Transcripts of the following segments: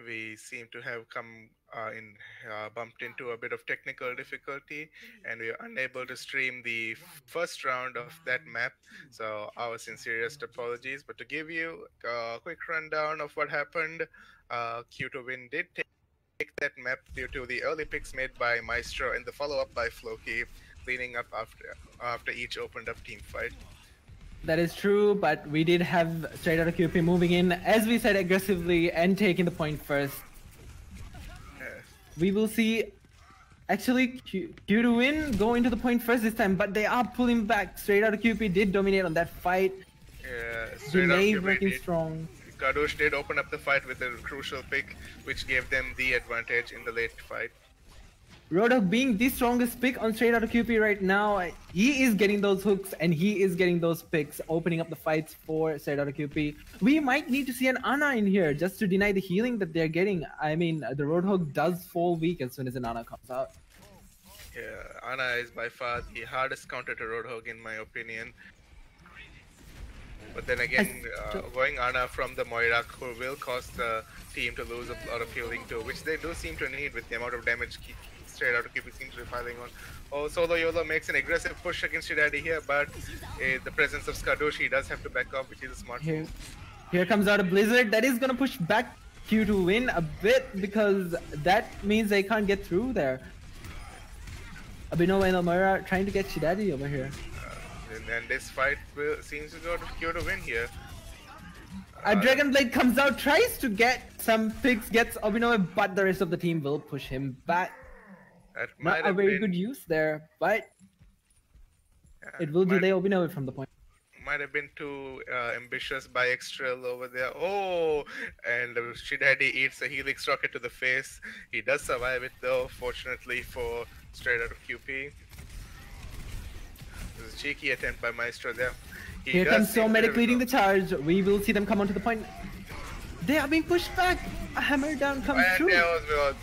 we seem to have bumped into a bit of technical difficulty, and we are unable to stream the first round of that map. So our sincerest apologies. But to give you a quick rundown of what happened, QTOWIN did take that map due to the early picks made by Maestro and the follow-up by Floki, cleaning up after each opened up team fight. That is true, but we did have Straight Outta QP moving in, as we said, aggressively and taking the point first. Yes. We will see, actually, QTOWIN go into the point first this time, but they are pulling back. Straight Outta QP did dominate on that fight. Yeah, Delay working strong. Kadosh did open up the fight with a crucial pick, which gave them the advantage in the late fight. Roadhog being the strongest pick on Straight Outta QP right now, he is getting those hooks and he is getting those picks, opening up the fights for Straight Outta QP. We might need to see an Ana in here just to deny the healing that they're getting. I mean, the Roadhog does fall weak as soon as an Ana comes out. Yeah, Ana is by far the hardest counter to Roadhog in my opinion. But then again, going Ana from the Moira will cause the team to lose a lot of healing too, which they do seem to need with the amount of damage Straight Outta QP seems to be piling on. Oh, Solo YOLO makes an aggressive push against Shidadi here, but the presence of Skadosh, he does have to back off, which is a smart move. Here comes out a Blizzard that is going to push back QTOWIN a bit because that means they can't get through there. Abhinav and Almira trying to get Shidadi over here. And this fight seems to go to QTOWIN here. A Dragon Blade comes out, tries to get some picks, gets Abhinav, but the rest of the team will push him back. Not a very good use there, but it will delay Abhinav from the point. Might have been too ambitious by Extrail over there. Oh, and Shidadi eats a Helix rocket to the face. He does survive it though, fortunately for Straight Outta QP. This is a cheeky attempt by Maestro there. Here comes Somedic leading the charge. We will see them come onto the point. They are being pushed back. A hammer down comes through.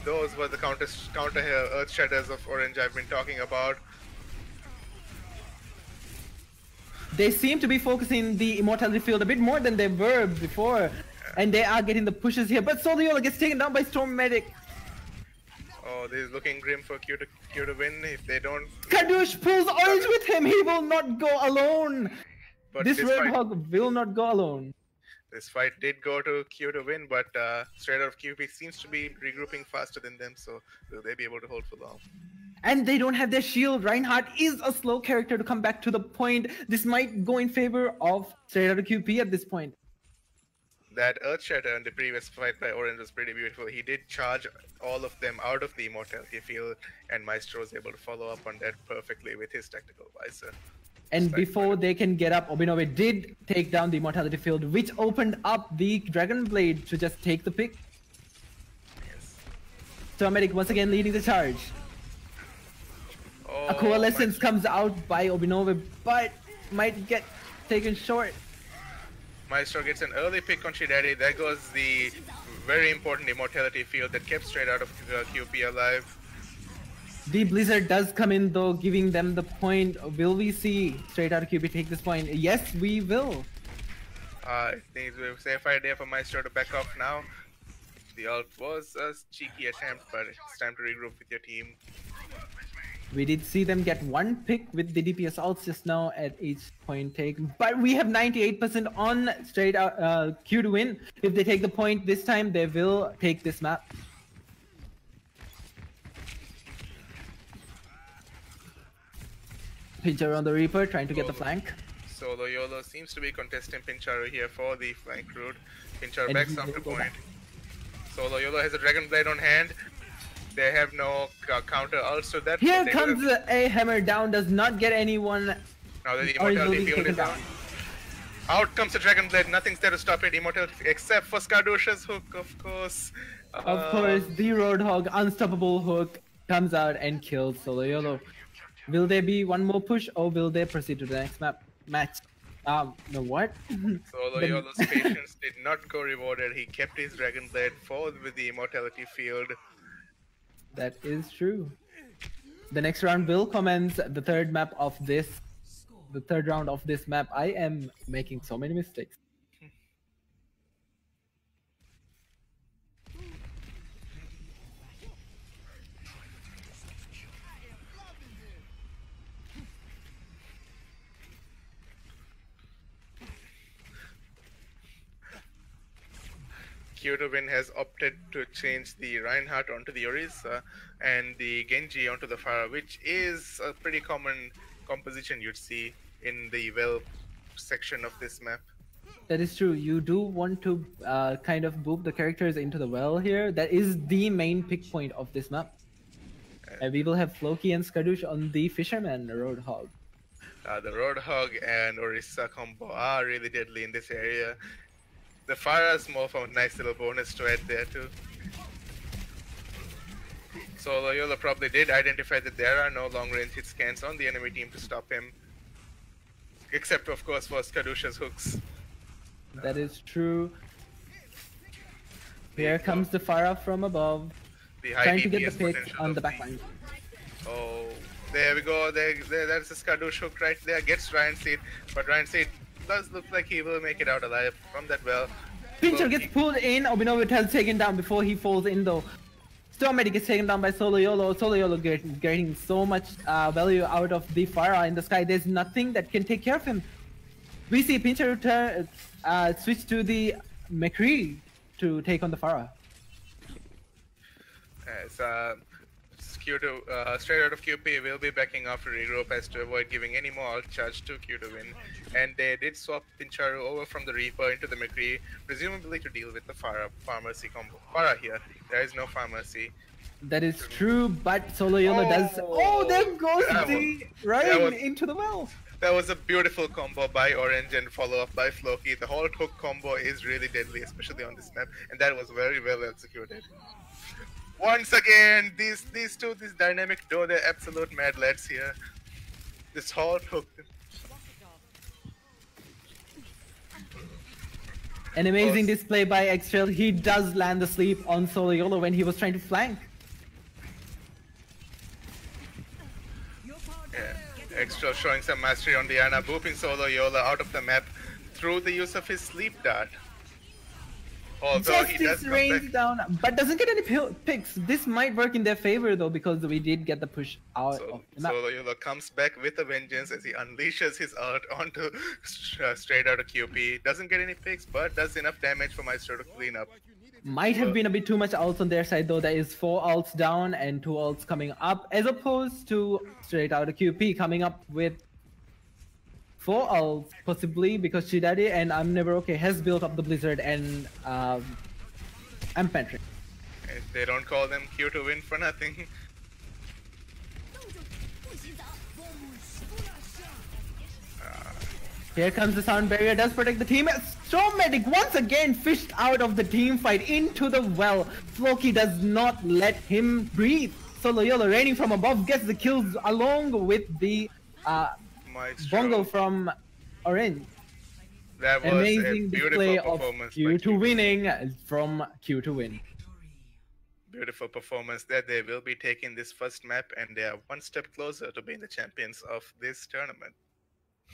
Those were the counter Earth Shatters of Orange I've been talking about. They seem to be focusing the Immortality Field a bit more than they were before. And they are getting the pushes here. But Solo YOLO gets taken down by Storm Medic. Oh, this is looking grim for Q to win if they don't. Kadush pulls Orange with him. He will not go alone. But this Roadhog will not go alone. This fight did go to Q to win, but Straight Outta QP seems to be regrouping faster than them, so will they be able to hold for long? And they don't have their shield. Reinhardt is a slow character to come back to the point. This might go in favor of Straight Outta QP at this point. That Earth Shatter in the previous fight by Orange was pretty beautiful. He did charge all of them out of the Immortality Field, and Maestro was able to follow up on that perfectly with his Tactical Visor. And before they can get up, Obinove did take down the Immortality Field, which opened up the Dragon Blade to just take the pick. Yes. Stormedic once again leading the charge. A Coalescence comes out by Obinove, but might get taken short. Maestro gets an early pick on Shidari. There goes the very important Immortality Field that kept Straight Out of QP alive. The Blizzard does come in though, giving them the point. Will we see Straight Outta QP take this point? Yes, we will. I think it's a safe idea for Maestro to back off now. The ult was a cheeky attempt, but it's time to regroup with your team. We did see them get one pick with the DPS ults just now at each point take, but we have 98% on Straight Out Q to win. If they take the point this time, they will take this map. Pincher on the Reaper, trying to get the flank. Solo YOLO seems to be contesting Pincharu here for the flank route. Pincharu backs off the point. Solo YOLO has a Dragon Blade on hand. They have no counter ult to that. Here comes a hammer down, does not get anyone. Now that the Immortality Field is down. Out comes the Dragon Blade, nothing's there to stop it, Immortality, except for Skadosh's hook, of course. Of course, the Roadhog, unstoppable hook, comes out and kills Solo YOLO. Will there be one more push, or will they proceed to the next match? No, what? Solo YOLO's patience did not go rewarded. He kept his Dragon Blade forward with the Immortality Field. That is true. The next round will commence the third map of this. The third round of this map. I am making so many mistakes. QTOWIN has opted to change the Reinhardt onto the Orisa and the Genji onto the Pharah, which is a pretty common composition you'd see in the well section of this map. That is true. You do want to kind of boop the characters into the well here. That is the main pick point of this map. And we will have Floki and Skadoosh on the Fisherman Roadhog. The Roadhog and Orisa combo are really deadly in this area. The Pharah is more of a nice little bonus to add there too. So Loyola probably did identify that there are no long-range hit scans on the enemy team to stop him. Except, of course, for Skadoosh's hooks. That is true. Here comes the Pharah from above, trying to get the pick on the backline. Oh, there we go. There's a Skadoosh hook right there. Gets Ryan Seed, but Ryan Seed does look like he will make it out alive from that well. Pincher gets pulled in. Obinovitel taken down before he falls in though. Stormedic gets taken down by Solo Yolo. Solo Yolo getting so much value out of the Pharah in the sky. There's nothing that can take care of him. We see Pincher switch to the McCree to take on the Pharah. Straight out of QP will be backing off to regroup as to avoid giving any more alt charge to QTOWIN. And they did swap Pincharu over from the Reaper into the McCree, presumably to deal with the Pharmacy combo. Pharah here. There is no Pharmacy. That is true, but Solo Yolo does. Oh, there goes the Ryan into the well. That was a beautiful combo by Orange and follow up by Floki. The whole hook combo is really deadly, especially on this map, and that was very well executed. Once again, these dynamic duo, they're absolute mad lads here. This whole hook. An amazing display by Extrail. He does land the sleep on Solo Yolo when he was trying to flank. Yeah, Extrail showing some mastery on the Ana, booping Solo Yola out of the map through the use of his sleep dart. Although he does range down, but doesn't get any picks. This might work in their favor though, because we did get the push out of the map. So Loyola comes back with a vengeance as he unleashes his ult onto straight out of QP. Doesn't get any picks, but does enough damage for Maestro to clean up. Might have been a bit too much ults on their side though. There is 4 ults down and 2 ults coming up, as opposed to straight out of QP coming up with 4 ults, possibly, because Shidari and I'm Never Okay has built up the Blizzard and Ampentry. They don't call them QTOWIN for nothing. Here comes the sound barrier, does protect the team. Stormedic once again fished out of the team fight into the well. Floki does not let him breathe. Solo Yolo raining from above gets the kills along with the Bongo from Orange. That was amazing a display of performance QTOWINing from QTOWIN. Beautiful performance there. They will be taking this first map and they are one step closer to being the champions of this tournament.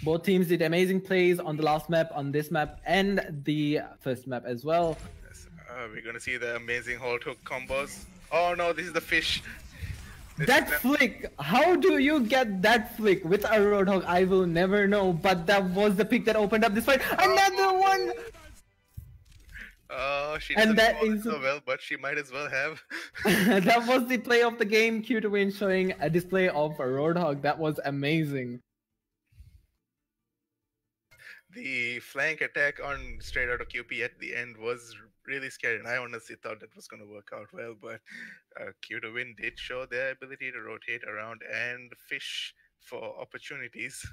Both teams did amazing plays on the last map, on this map, and the first map as well. Yes. We're gonna see the amazing hold hook combos. Oh no, this is the fish. That flick, how do you get that flick with a Roadhog? I will never know, but that was the pick that opened up this fight. Another one! She doesn't perform so well, but she might as well have. That was the play of the game, QTOWIN showing a display of a Roadhog. That was amazing. The flank attack on straight out of QP at the end was really scary, and I honestly thought that was going to work out well, but QTOWIN did show their ability to rotate around and fish for opportunities.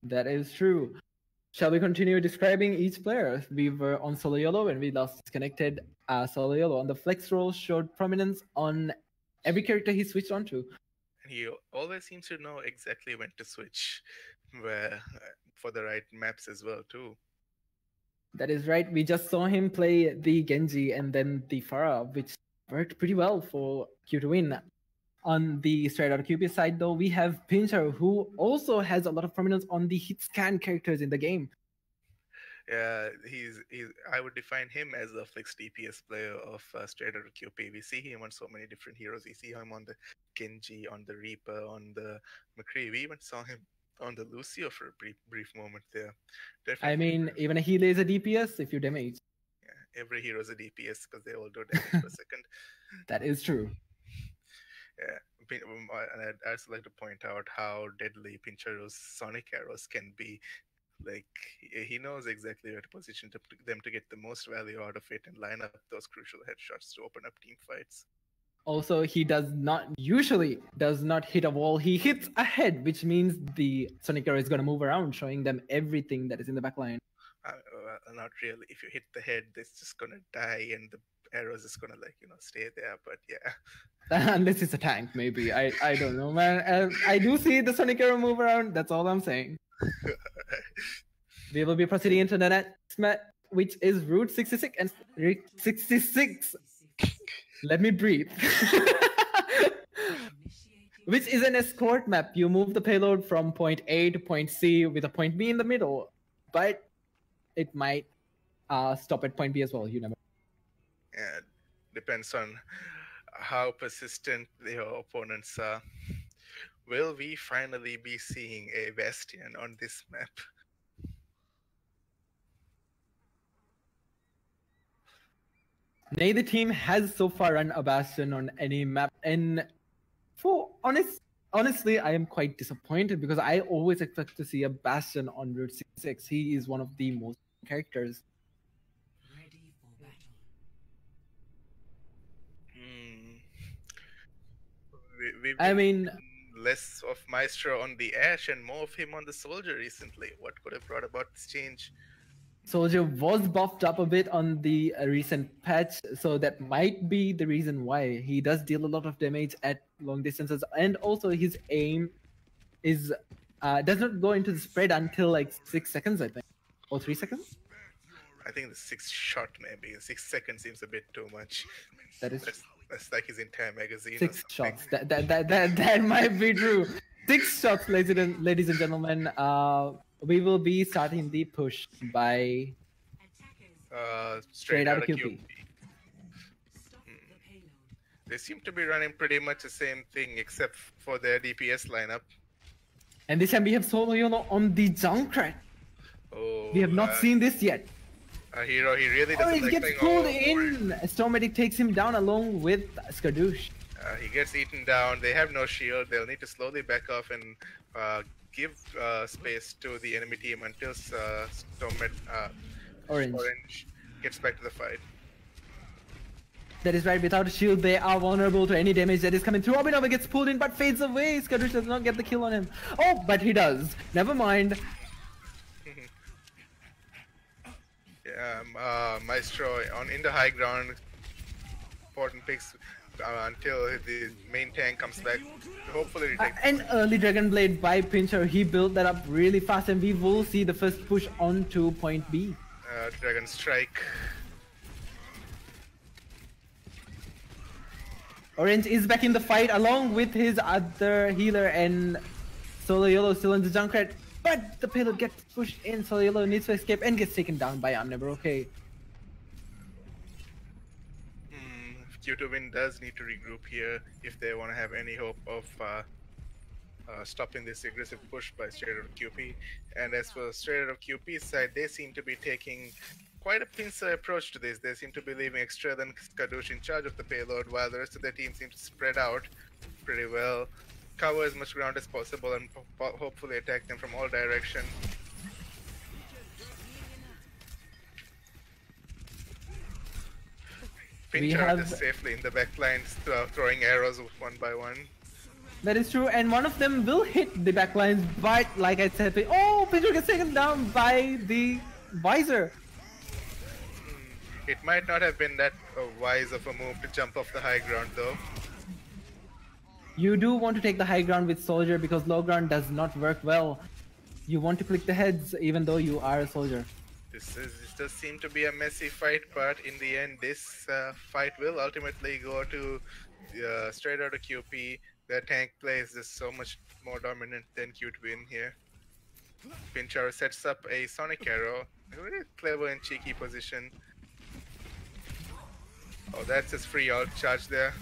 That is true. Shall we continue describing each player? We were on Solo Yolo when we last disconnected. Solo Yolo on the flex role showed prominence on every character he switched onto. And he always seems to know exactly when to switch for the right maps as well too. That is right. We just saw him play the Genji and then the Pharah, which worked pretty well for QTOWIN. On the straight out of QP side though, we have Pincher, who also has a lot of prominence on the hit scan characters in the game. Yeah, he's I would define him as a flex DPS player of straight out of QP. We see him on so many different heroes. We see him on the Genji, on the Reaper, on the McCree. We even saw him on the Lucio for a brief moment there. I Definitely. mean, even a healer is a DPS if you damage. Yeah, every hero is a DPS because they all do damage per second. That is true. Yeah, and I'd also like to point out how deadly Pincharo's sonic arrows can be. Like he knows exactly where to position them to get the most value out of it and line up those crucial headshots to open up team fights. Also, he usually does not hit a wall. He hits a head, which means the Sonic arrow is going to move around, showing them everything that is in the backline. Not really. If you hit the head, it's just gonna die, and the arrow's just gonna stay there. But yeah. Unless it's a tank, maybe. I don't know, man. I do see the Sonic arrow move around. That's all I'm saying. We will be proceeding into the next match, which is Route 66 and 66. Let me breathe. Which is an escort map. You move the payload from point A to point C with a point B in the middle, but it might stop at point B as well. You never. Yeah, depends on how persistent your opponents are. Will we finally be seeing a Bastion on this map? Neither team has so far run a Bastion on any map, and honestly, I am quite disappointed because I always expect to see a Bastion on Route 66. He is one of the most characters. Ready for battle. I mean, less of Maestro on the Ashe and more of him on the Soldier recently. What could have brought about this change? Soldier was buffed up a bit on the recent patch, so that might be the reason why. He does deal a lot of damage at long distances, and also his aim is does not go into the spread until like 6 seconds, I think, or 3 seconds. I think the 6 shot maybe. 6 seconds seems a bit too much. That's like his entire magazine. 6 shots. That might be true. 6 shots, ladies and gentlemen. We will be starting the push by straight out of QP. They seem to be running pretty much the same thing except for their DPS lineup. And this time we have Solo Yolo on the Junkrat. Oh, we have not seen this yet. A hero, he really doesn't he gets pulled in. Stormedic takes him down along with Skadoosh. He gets eaten down. They have no shield. They'll need to slowly back off and give space to the enemy team until Orange gets back to the fight. That is right. Without a shield, they are vulnerable to any damage that is coming through. Obinova gets pulled in but fades away. Skadoosh does not get the kill on him. Oh, but he does. Never mind. Maestro in the high ground. Important picks until the main tank comes back. Hopefully he takes an early Dragon Blade by Pincher. He built that up really fast, and we will see the first push onto point B. Dragon Strike. Orange is back in the fight along with his other healer, and Solo Yolo still in the Junkrat. But the payload gets pushed in. Solo Yolo needs to escape and gets taken down by I'm Never Okay. QTOWIN does need to regroup here if they want to have any hope of stopping this aggressive push by straight out of QP. And as for straight out of QP's side, they seem to be taking quite a pincer approach to this. They seem to be leaving Extra than Skadoosh in charge of the payload, while the rest of their team seems to spread out pretty well, cover as much ground as possible, and hopefully attack them from all directions. Pincher is safely in the backlines, throwing arrows one by one. That is true, and one of them will hit the backlines, but like I said, Pincher gets taken down by the visor. It might not have been that wise of a move to jump off the high ground, though. You do want to take the high ground with Soldier because low ground does not work well. You want to click the heads even though you are a Soldier. This does seem to be a messy fight, but in the end, this fight will ultimately go to straight out of QP. Their tank play is just so much more dominant than QTOWIN here. Pincharo sets up a Sonic Arrow, a very clever and cheeky position. Oh, that's his free alt charge there.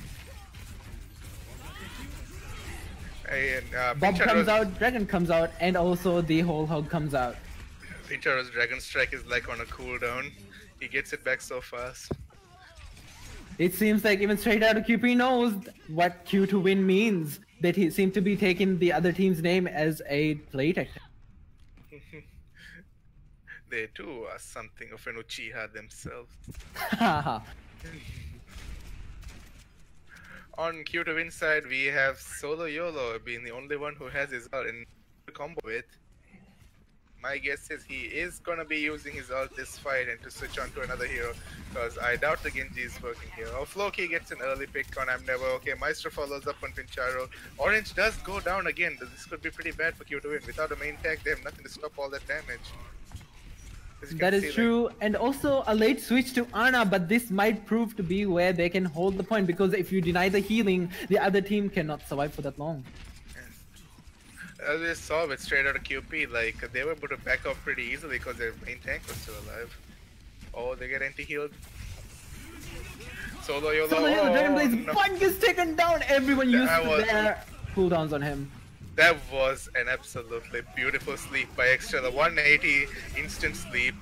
And Bob comes out, Dragon comes out, and also the whole hog comes out. Pincharo's Dragon Strike is like on a cooldown. He gets it back so fast. It seems like even straight out of QP knows what Q2WIN means. That he seemed to be taking the other team's name as a play tactic. They too are something of an Uchiha themselves. On QTOWIN side, we have Solo YOLO being the only one who has his ult in combo with. My guess is he is gonna be using his ult this fight and to switch on to another hero, because I doubt the Genji is working here. Oh, Floki gets an early pick on I'm Never Okay. Maestro follows up on Pincharo. Orange does go down again. This could be pretty bad for QTOWIN. Without a main tag, they have nothing to stop all that damage. That is true, and also a late switch to Ana, but this might prove to be where they can hold the point, because if you deny the healing, the other team cannot survive for that long. As we saw with straight out of QP, like they were able to back off pretty easily because their main tank was still alive. Oh, they get anti-healed. Solo YOLO. Solo YOLO, Dragon Blaze, no. one gets taken down. Everyone used their cooldowns on him. That was an absolutely beautiful sleep by Extra. The 180 instant sleep.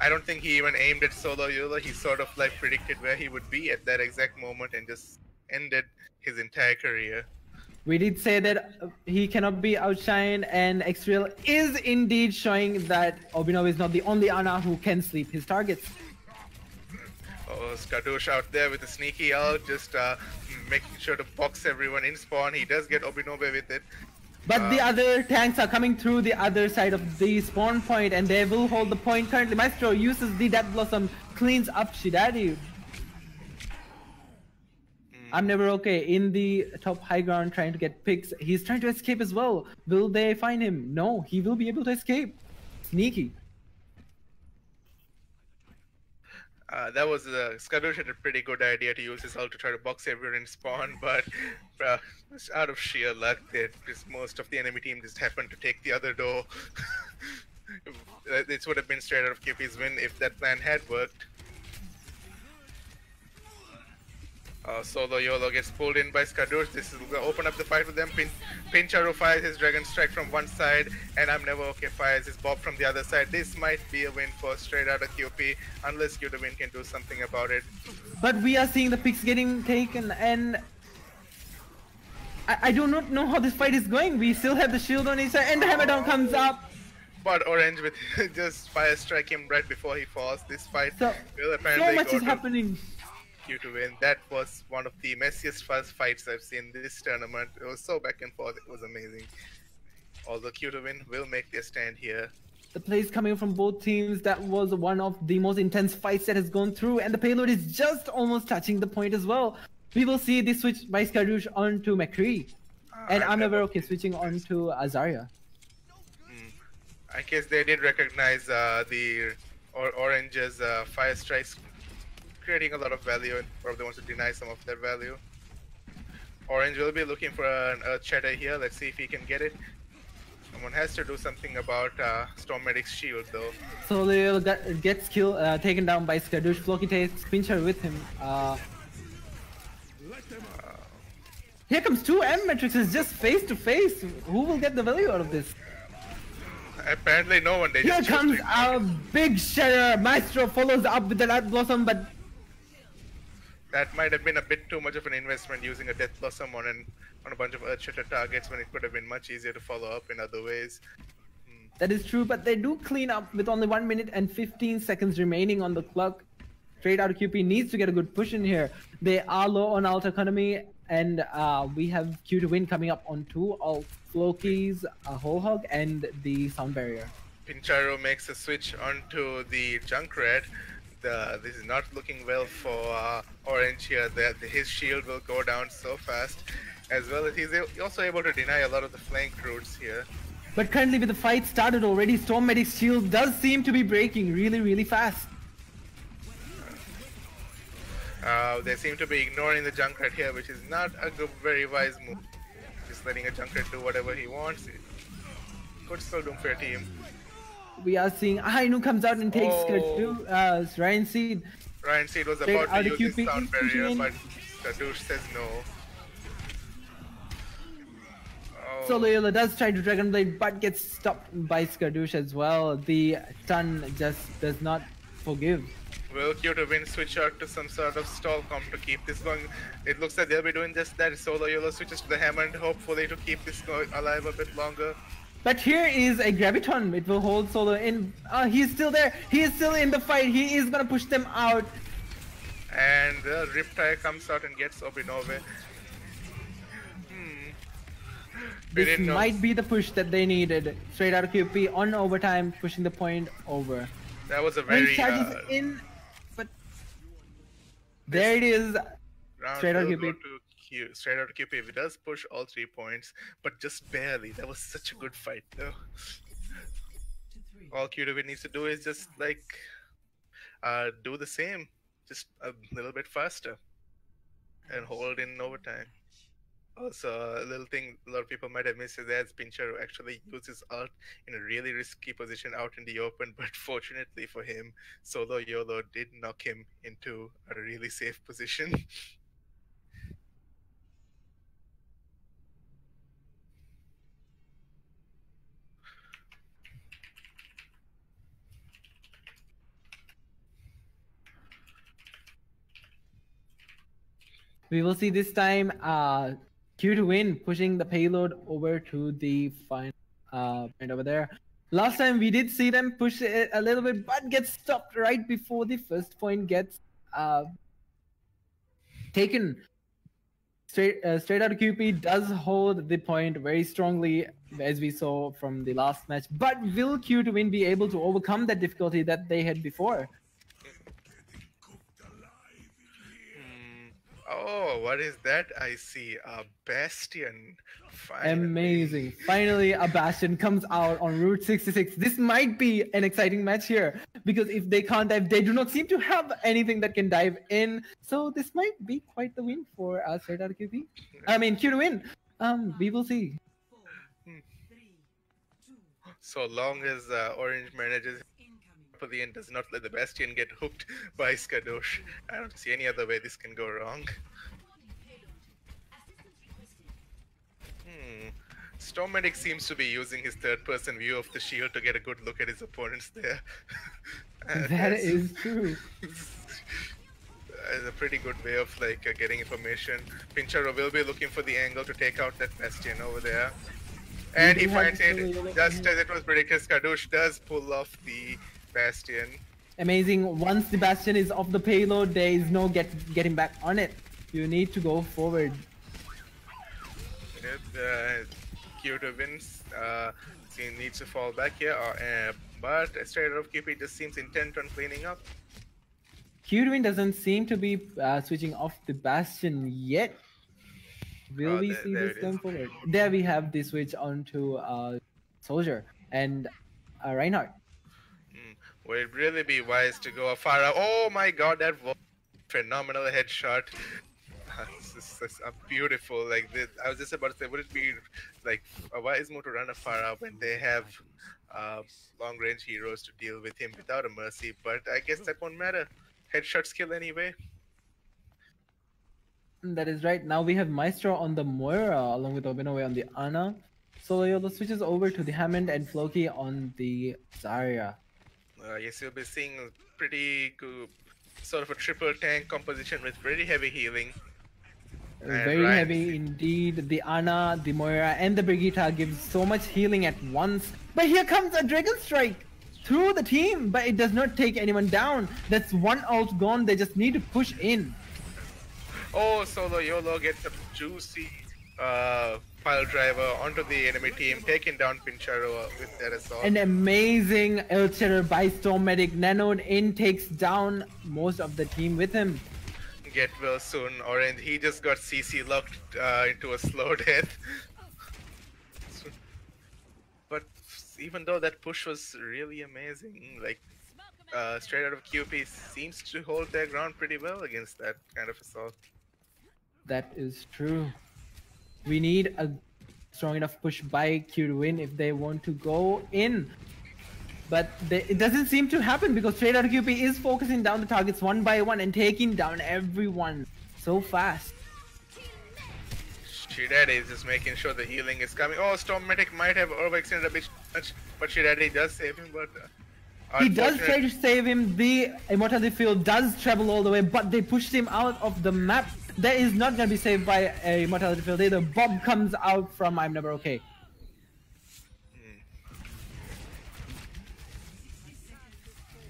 I don't think he even aimed at Solo YOLO. He sort of like predicted where he would be at that exact moment and just ended his entire career. We did say that he cannot be outshined, and Xreal is indeed showing that Obinov is not the only Ana who can sleep his targets. Oh, Skadoosh out there with a sneaky ult, just making sure to box everyone in spawn. He does get Obinobe with it. But the other tanks are coming through the other side of the spawn point, and they will hold the point currently. Maestro uses the Death Blossom, cleans up Shidari. I'm Never Okay in the top high ground trying to get picks. He's trying to escape as well. Will they find him? No, he will be able to escape. Sneaky. That was Skadoosh had a pretty good idea to use his ult to try to box everyone in spawn, but just out of sheer luck, just most of the enemy team just happened to take the other door. This would have been straight out of QP's win if that plan had worked. Solo YOLO gets pulled in by Skadoosh. This is going to open up the fight with them. Pincharo fires his Dragon Strike from one side, and I'm Never Okay fires his Bob from the other side. This might be a win for straight out of QP, unless QTOWIN can do something about it. But we are seeing the picks getting taken, and I do not know how this fight is going. We still have the shield on his side, and the hammer down comes up. But Orange with just fire strike him right before he falls. This fight will apparently so much go is happening. QTOWIN. That was one of the messiest first fights I've seen this tournament. It was so back and forth, it was amazing. Although QTOWIN will make their stand here. The plays coming from both teams, that was one of the most intense fights that has gone through, and the payload is just almost touching the point as well. We will see this switch by Skadoosh onto McCree. And I'm Never Okay switching on to Azaria. I guess they did recognize the Orange's fire strikes, creating a lot of value, and probably wants to deny some of their value. Orange will be looking for an Earth Shatter here. Let's see if he can get it. Someone has to do something about Storm Medic's shield though. So Leo gets taken down by Skadoosh. Floki takes Pincher with him. Here comes two M matrices just face to face. Who will get the value out of this? Apparently no one. Here comes a big shatter. Maestro follows up with the Death Blossom, but that might have been a bit too much of an investment using a Death Blossom on a bunch of Earth Shatter targets when it could have been much easier to follow up in other ways. That is true, but they do clean up with only 1 minute and 15 seconds remaining on the clock. Straight out of QP needs to get a good push in here. They are low on ult economy, and we have QTOWIN coming up on 2 ult Floki's, a whole hog, and the sound barrier. Pincharo makes a switch onto the Junkrat. This is not looking well for Orange here. His shield will go down so fast, as well as he's also able to deny a lot of the flank routes here. But currently with the fight started already, Storm Medic's shield does seem to be breaking really fast. They seem to be ignoring the Junkrat here, which is not a very wise move. Just letting a Junkrat do whatever he wants. Could still do for a team. We are seeing Ainu comes out and takes Ryan Seed. Ryan Seed was about to use his sound barrier, but Skadoosh says no. Solo Yolo does try to Dragon Blade, but gets stopped by Skadoosh as well. The stun just does not forgive. Will QTOWIN switch out to some sort of stall comp to keep this going? It looks like they'll be doing just that. Solo Yolo switches to the Hammond, hopefully to keep this alive a bit longer. But here is a Graviton. It will hold Solo in. He's still there. He is still in the fight. He is gonna push them out. And the Riptide comes out and gets Obinove. This might be the push that they needed. Straight out of QP on overtime, pushing the point over. That was a And very charges in, but there it is. round Straight out will of go QP. to straight out of QP. It does push all 3 points, but just barely. That was such a good fight, though. All QTOWIN needs to do is just like do the same, just a little bit faster, and hold in overtime. Also, a little thing a lot of people might have missed is that Pinchero actually uses ult in a really risky position out in the open, but fortunately for him, Solo Yolo did knock him into a really safe position. We will see this time QTOWIN pushing the payload over to the final point over there. Last time we did see them push it a little bit, but get stopped right before the first point gets taken. Straight out of QP does hold the point very strongly, as we saw from the last match. But will QTOWIN be able to overcome that difficulty that they had before? Oh, what is that? I see a Bastion. Finally. Amazing. Finally, a Bastion comes out on Route 66. This might be an exciting match here, because if they can't dive, they do not seem to have anything that can dive in. So this might be quite the win for Straight Out of QP. I mean, QTOWIN. We will see. So long as Orange manages properly and does not let the Bastion get hooked by Skadoosh, I don't see any other way this can go wrong. Stormedic seems to be using his third-person view of the shield to get a good look at his opponents there. That is true. It's a pretty good way of like getting information. Pinchero will be looking for the angle to take out that Bastion over there. And he finds it, just as it was predicted. Skadoosh does pull off the Bastion. Amazing. Once the Bastion is off the payload, there is no getting back on it. You need to go forward. QTOWIN needs to fall back here, but Straight Out of QP just seems intent on cleaning up. QTOWIN doesn't seem to be switching off the Bastion yet. Will we see this going forward? There we have the switch onto Soldier and Reinhardt. Would it really be wise to go far out? Oh my god, that was phenomenal headshot. This is a beautiful, like this. I was just about to say, would it be like a wise move to run a far out when they have long range heroes to deal with him without a mercy? But I guess that won't matter. Headshot skill anyway. That is right. Now we have Maestro on the Moira along with Obinove on the Ana. Solo Yolo switches over to the Hammond and Floki on the Zarya. Yes, you'll be seeing a pretty good, sort of a triple tank composition with very heavy healing. Very heavy indeed. The Ana, the Moira, and the Brigitte gives so much healing at once. But here comes a Dragon Strike through the team, but it does not take anyone down. That's one ult gone. They just need to push in. Oh, Solo Yolo gets a juicy pile driver onto the enemy team, taking down Pinchero with that assault. An amazing Elcherer by Stormedic. Nanoed in, takes down most of the team with him. Get well soon, Orange. He just got CC locked into a slow death. But even though that push was really amazing, like Straight Out of QP seems to hold their ground pretty well against that kind of assault. That is true. We need a strong enough push by QTOWIN if they want to go in. But it doesn't seem to happen because Straight Out of QP is focusing down the targets one by one and taking down everyone so fast. Shidaddy is just making sure the healing is coming. Oh, Storm Medic might have overextended a bit much, but Shidaddy does save him. But He does unfortunate. try to save him. The immortality field does travel all the way, but they pushed him out of the map. That is not gonna be saved by a immortality field either. Bob comes out from I'm Never Okay.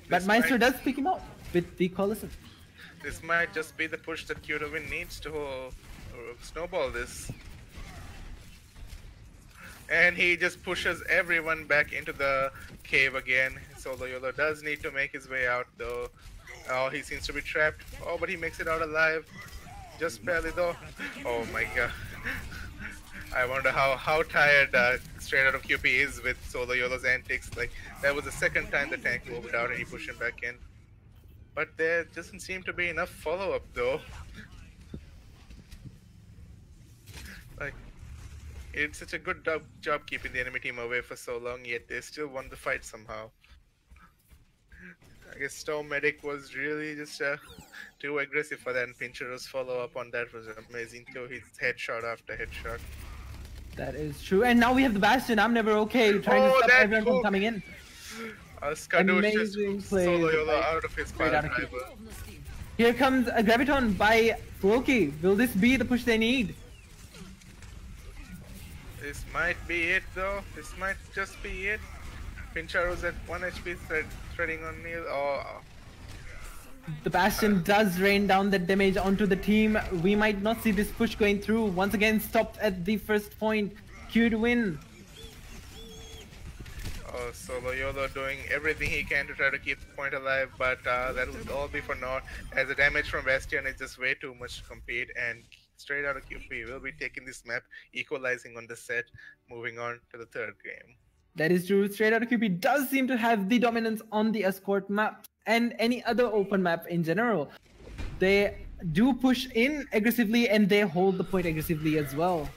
But This Meister might, does pick him up with the Colossus. this might just be the push that QTOWIN needs to snowball this. And he just pushes everyone back into the cave again. Solo Yolo does need to make his way out though. Oh, he seems to be trapped. Oh, but he makes it out alive. Just barely though. Oh my god. I wonder how tired Straight Out of QP is with Solo Yolo's antics. Like, that was the second time the tank moved out and he pushed him back in. But there doesn't seem to be enough follow-up though. Like, it's such a good job keeping the enemy team away for so long, yet they still won the fight somehow. I guess Storm Medic was really just too aggressive for that, and Pinchero's follow-up on that was amazing too. His headshot after headshot. That is true. And now we have the Bastion. I'm Never Okay, trying to Oh, stop that everyone from hook! coming in. Skadoosh just Amazing hooks play Solo Yolo by out of his Straight pile Outta driver. QP. Here comes a Graviton by Floki. Will this be the push they need? This might be it though. This might just be it. Pincharo's at 1 HP threading on Neil. Oh, The Bastion does rain down that damage onto the team. We might not see this push going through. Once again, stopped at the first point. QTOWIN. oh, Solo Yolo doing everything he can to try to keep the point alive, but that will all be for naught, as the damage from Bastion is just way too much to compete, and Straight Out of QP will be taking this map, equalizing on the set, moving on to the third game. That is true. Straight Outta QP does seem to have the dominance on the escort map and any other open map in general. They do push in aggressively and they hold the point aggressively as well.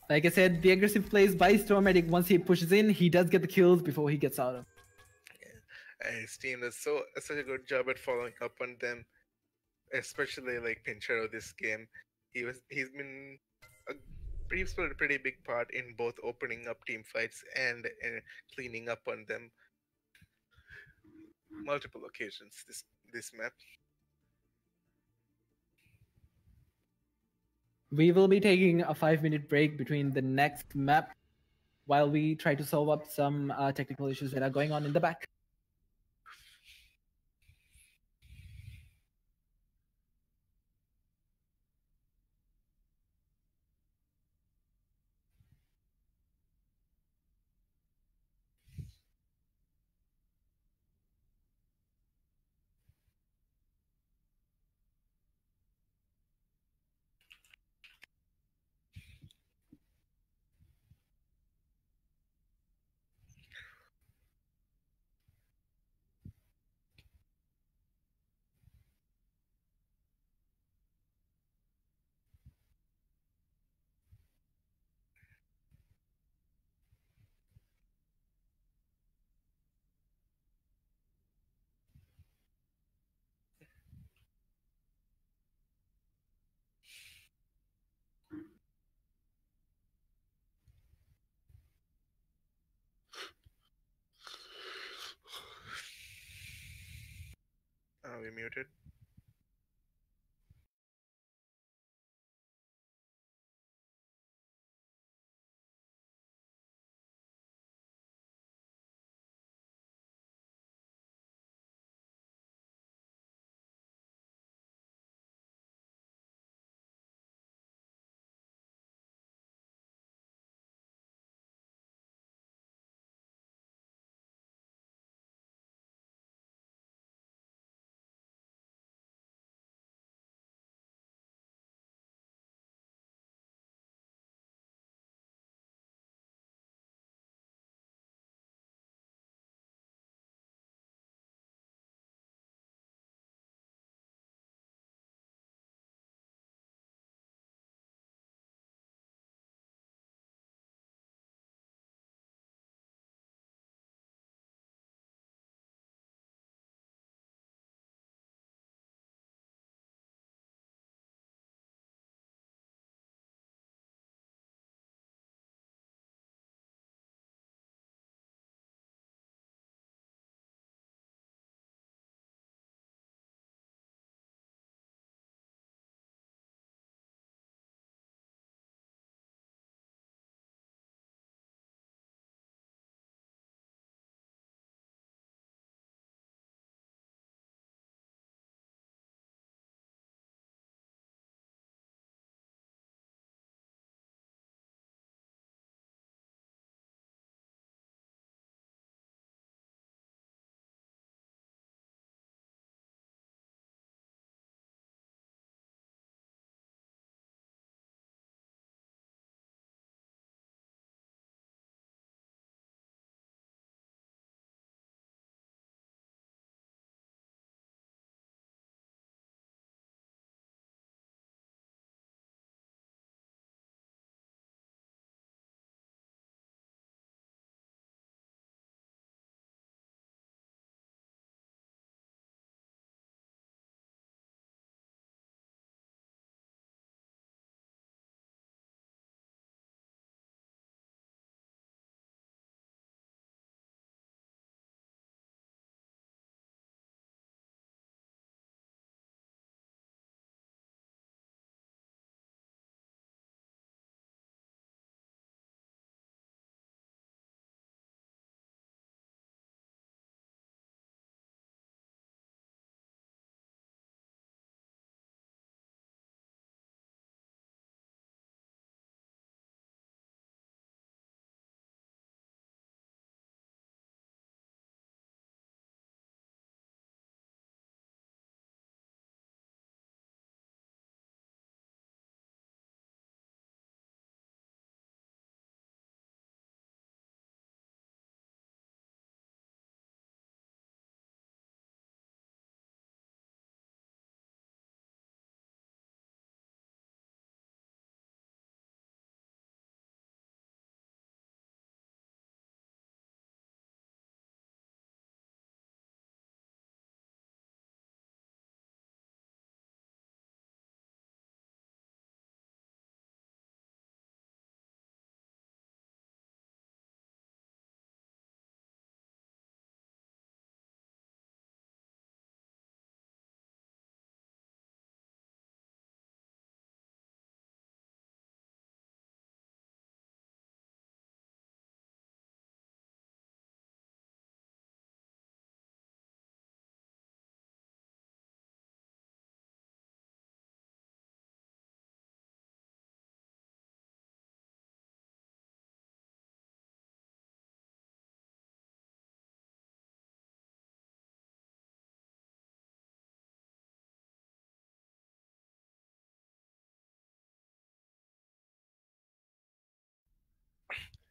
Like I said, the aggressive plays by Storm Medic, once he pushes in, he does get the kills before he gets out of. And his team does such a good job at following up on them, especially like Pinchero this game. He's been he's played a pretty big part in both opening up team fights and cleaning up on them multiple occasions this map. We will be taking a 5-minute break between the next map while we try to solve up some technical issues that are going on in the back. Are we muted?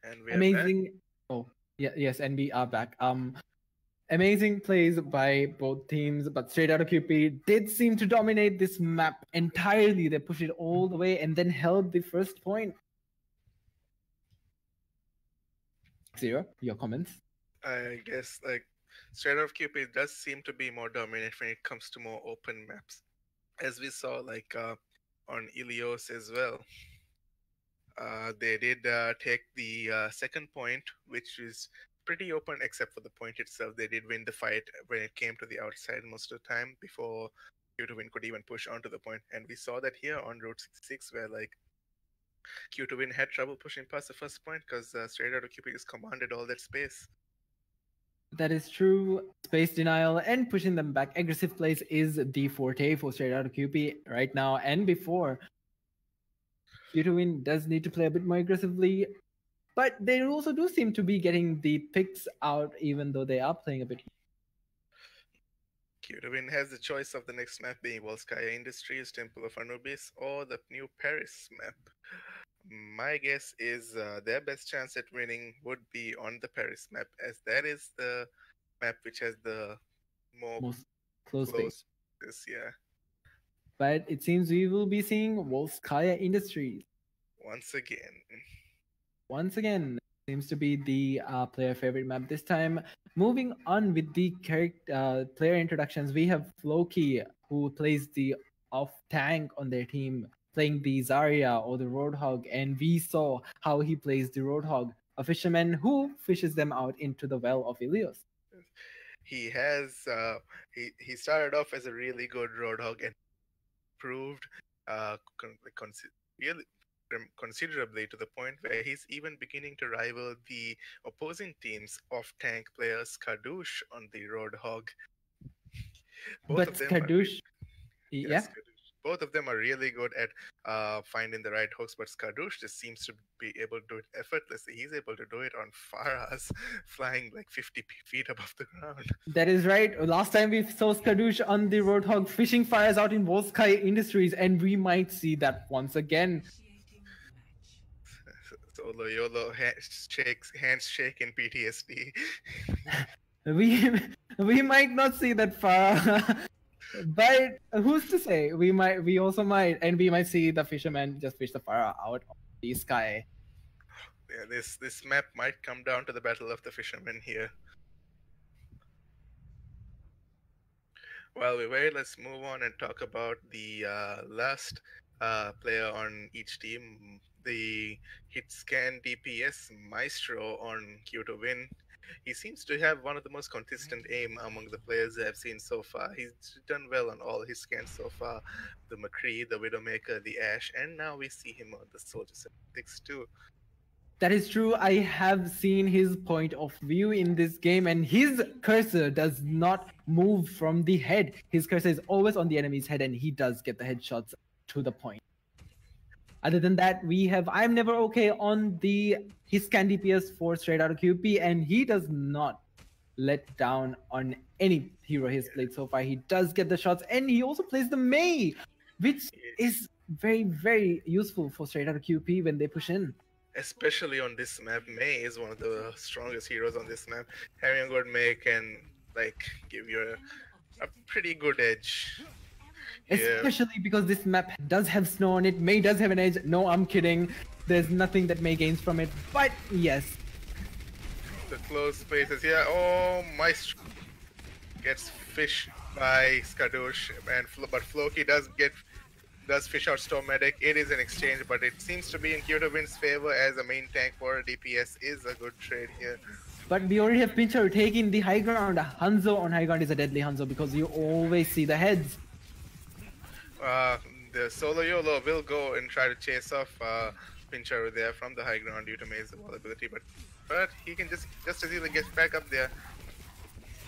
And we are back. Amazing. Oh, yeah, yes, and we are back. Amazing plays by both teams, but Straight Outta QP did seem to dominate this map entirely. They pushed it all the way and then held the first point. Zero, your comments? I guess like Straight Off Cupid does seem to be more dominant when it comes to more open maps, as we saw like on Ilios as well. They did take the second point, which is pretty open except for the point itself. They did win the fight when it came to the outside most of the time before QTOWIN could even push onto the point. And we saw that here on Route 66 where like QTOWIN had trouble pushing past the first point because Straight Outta Cupid just commanded all that space. That is true. Space denial and pushing them back. Aggressive plays is the forte for Straight Outta QP right now and before. QTOWIN does need to play a bit more aggressively, but they also do seem to be getting the picks out, even though they are playing a bit. QTOWIN has the choice of the next map being Volskaya Industries, Temple of Anubis, or the new Paris map. My guess is their best chance at winning would be on the Paris map, as that is the map which has the Most close close. base. Yeah, But it seems we will be seeing Volskaya Industries. once again. Once again, seems to be the player favorite map this time. Moving on with the player introductions, we have Floki, who plays the off tank on their team, playing the Zarya or the Roadhog, and we saw how he plays the Roadhog, a fisherman who fishes them out into the well of Ilios. He has he started off as a really good Roadhog and proved really considerably to the point where he's even beginning to rival the opposing team's off-tank player Skadoosh on the Roadhog. But Skadoosh, yeah. Both of them are really good at finding the right hooks, but Skadoosh just seems to be able to do it effortlessly. He's able to do it on Farahs, flying like 50 feet above the ground. That is right. Last time we saw Skadoosh on the Roadhog fishing fires out in Volskaya Industries, and we might see that once again. Solo YOLO, hands shake in PTSD. we might not see that Farah. But who's to say? We also might, and we might see the fisherman just fish the Farah out of the sky. Yeah, this map might come down to the battle of the fishermen here. While we wait, let's move on and talk about the last player on each team, the hitscan DPS Maestro on QTOWIN. He seems to have one of the most consistent aim among the players I've seen so far. He's done well on all his scans so far. The McCree, the Widowmaker, the Ashe, and now we see him on the Soldier 76 too. That is true. I have seen his point of view in this game, and his cursor does not move from the head. His cursor is always on the enemy's head, and he does get the headshots to the point. Other than that, we have I'm Never Okay on his scan DPS for Straight Outta QP, and he does not let down on any hero he's played so far. He does get the shots, and he also plays the Mei, which is very, very useful for Straight Outta QP when they push in. Especially on this map, Mei is one of the strongest heroes on this map. Having a good Mei can like give you a pretty good edge. Especially because this map does have snow on it. Mei does have an edge. No, I'm kidding. There's nothing that Mei gains from it. But yes. The close spaces. Yeah. Oh, Maestro gets fished by Skadoosh, but Floki does fish out Storm Medic. It is an exchange, but it seems to be in QTOWIN's favor as a main tank for DPS is a good trade here. But we already have Pincher taking the high ground. Hanzo on high ground is a deadly Hanzo because you always see the heads. The Solo YOLO will go and try to chase off Pincher there from the high ground due to Mei's availability, but he can just as easily get back up there.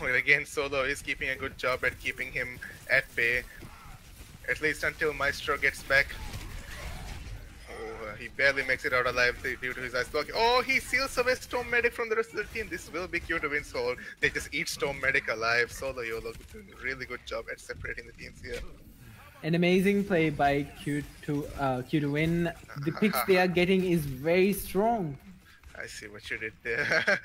Well, again, Solo is keeping a good job at keeping him at bay, at least until Maestro gets back. Oh, he barely makes it out alive due to his ice block. Oh, he seals away Storm Medic from the rest of the team. This will be QTOWIN's hold. They just eat Storm Medic alive. Solo YOLO doing a really good job at separating the teams here. An amazing play by QTOWIN. The picks they are getting is very strong. I see what you did there.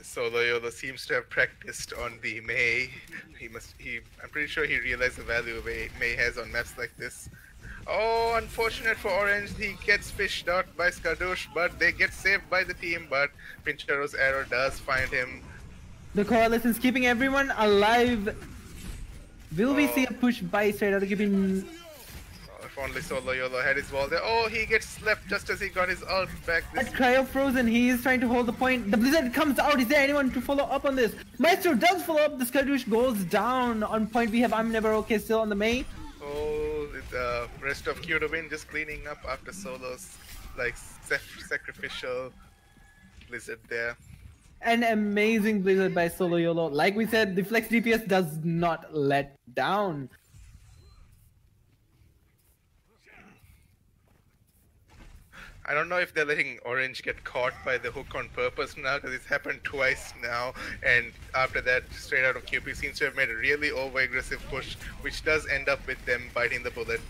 Solo Yolo seems to have practiced on the May. I'm pretty sure he realized the value May has on maps like this. Oh, unfortunate for Orange, he gets fished out by Skadoosh, but they get saved by the team, but Pincharo's arrow does find him. The Coalition's keeping everyone alive. Will we see Oh. a push by straight out of keeping? If only Solo Yolo had his wall there. Oh, he gets slept just as he got his ult back. At Cryo Frozen, he is trying to hold the point. The Blizzard comes out. Is there anyone to follow up on this? Maestro does follow up. The Skadoosh goes down. On point, we have I'm Never Okay still on the main. Oh, the rest of QTOWIN just cleaning up after Solo's like sacrificial Blizzard there. An amazing Blizzard by Solo YOLO. Like we said, the Flex DPS does not let down. I don't know if they're letting Orange get caught by the hook on purpose now, because it's happened twice now, and after that, straight out of QP seems to have made a really over-aggressive push, which does end up with them biting the bullet.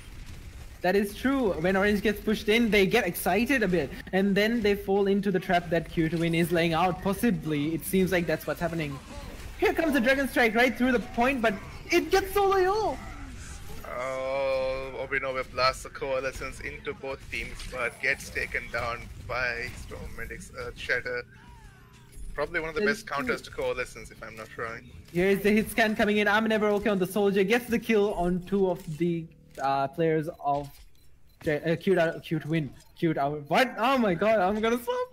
That is true. When Orange gets pushed in, they get excited a bit, and then they fall into the trap that QTOWIN is laying out. Possibly, it seems like that's what's happening. Here comes the Dragon Strike right through the point, but it gets Solo YOLO. Oh, Obinove blasts the Coalescence into both teams, but gets taken down by Storm Medic's Earth Shatter. Probably one of the That is best counters to Coalescence, if I'm not wrong. Here is the hit scan coming in. I'm Never Okay on the Soldier. Gets the kill on two of the players of QTOWIN. What? Oh my god, I'm gonna swap.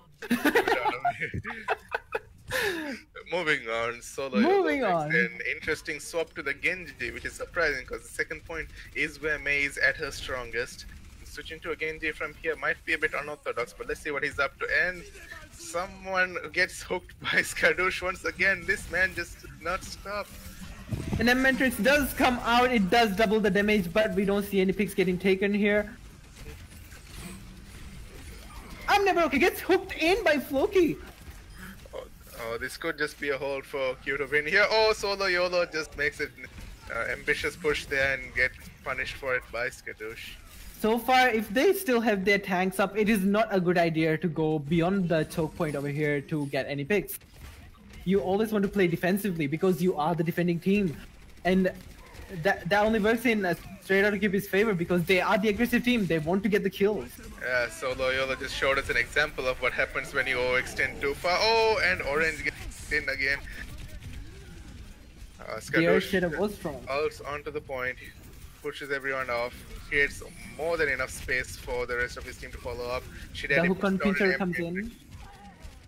Moving on, Solo Moving Yolo on. makes an interesting swap to the Genji, which is surprising because the second point is where Mei is at her strongest. Switching to a Genji from here might be a bit unorthodox, but let's see what he's up to. And someone gets hooked by Skadoosh once again. This man just did not stop. And then Matrix does come out. It does double the damage, but we don't see any picks getting taken here. I'm Never Okay gets hooked in by Floki. Oh, this could just be a hold for QTOWIN here. Oh, Solo Yolo just makes it ambitious push there and gets punished for it by Skadoosh. So far, if they still have their tanks up, it is not a good idea to go beyond the choke point over here to get any picks. You always want to play defensively because you are the defending team. And that only works in straight out of QP's favor because they are the aggressive team. They want to get the kills. Yeah, Solo Yolo just showed us an example of what happens when you overextend too far. Oh, and Orange gets in again. The Earth Shadow was strong. Ults onto the point, pushes everyone off, creates more than enough space for the rest of his team to follow up. The hook on Pincher comes in.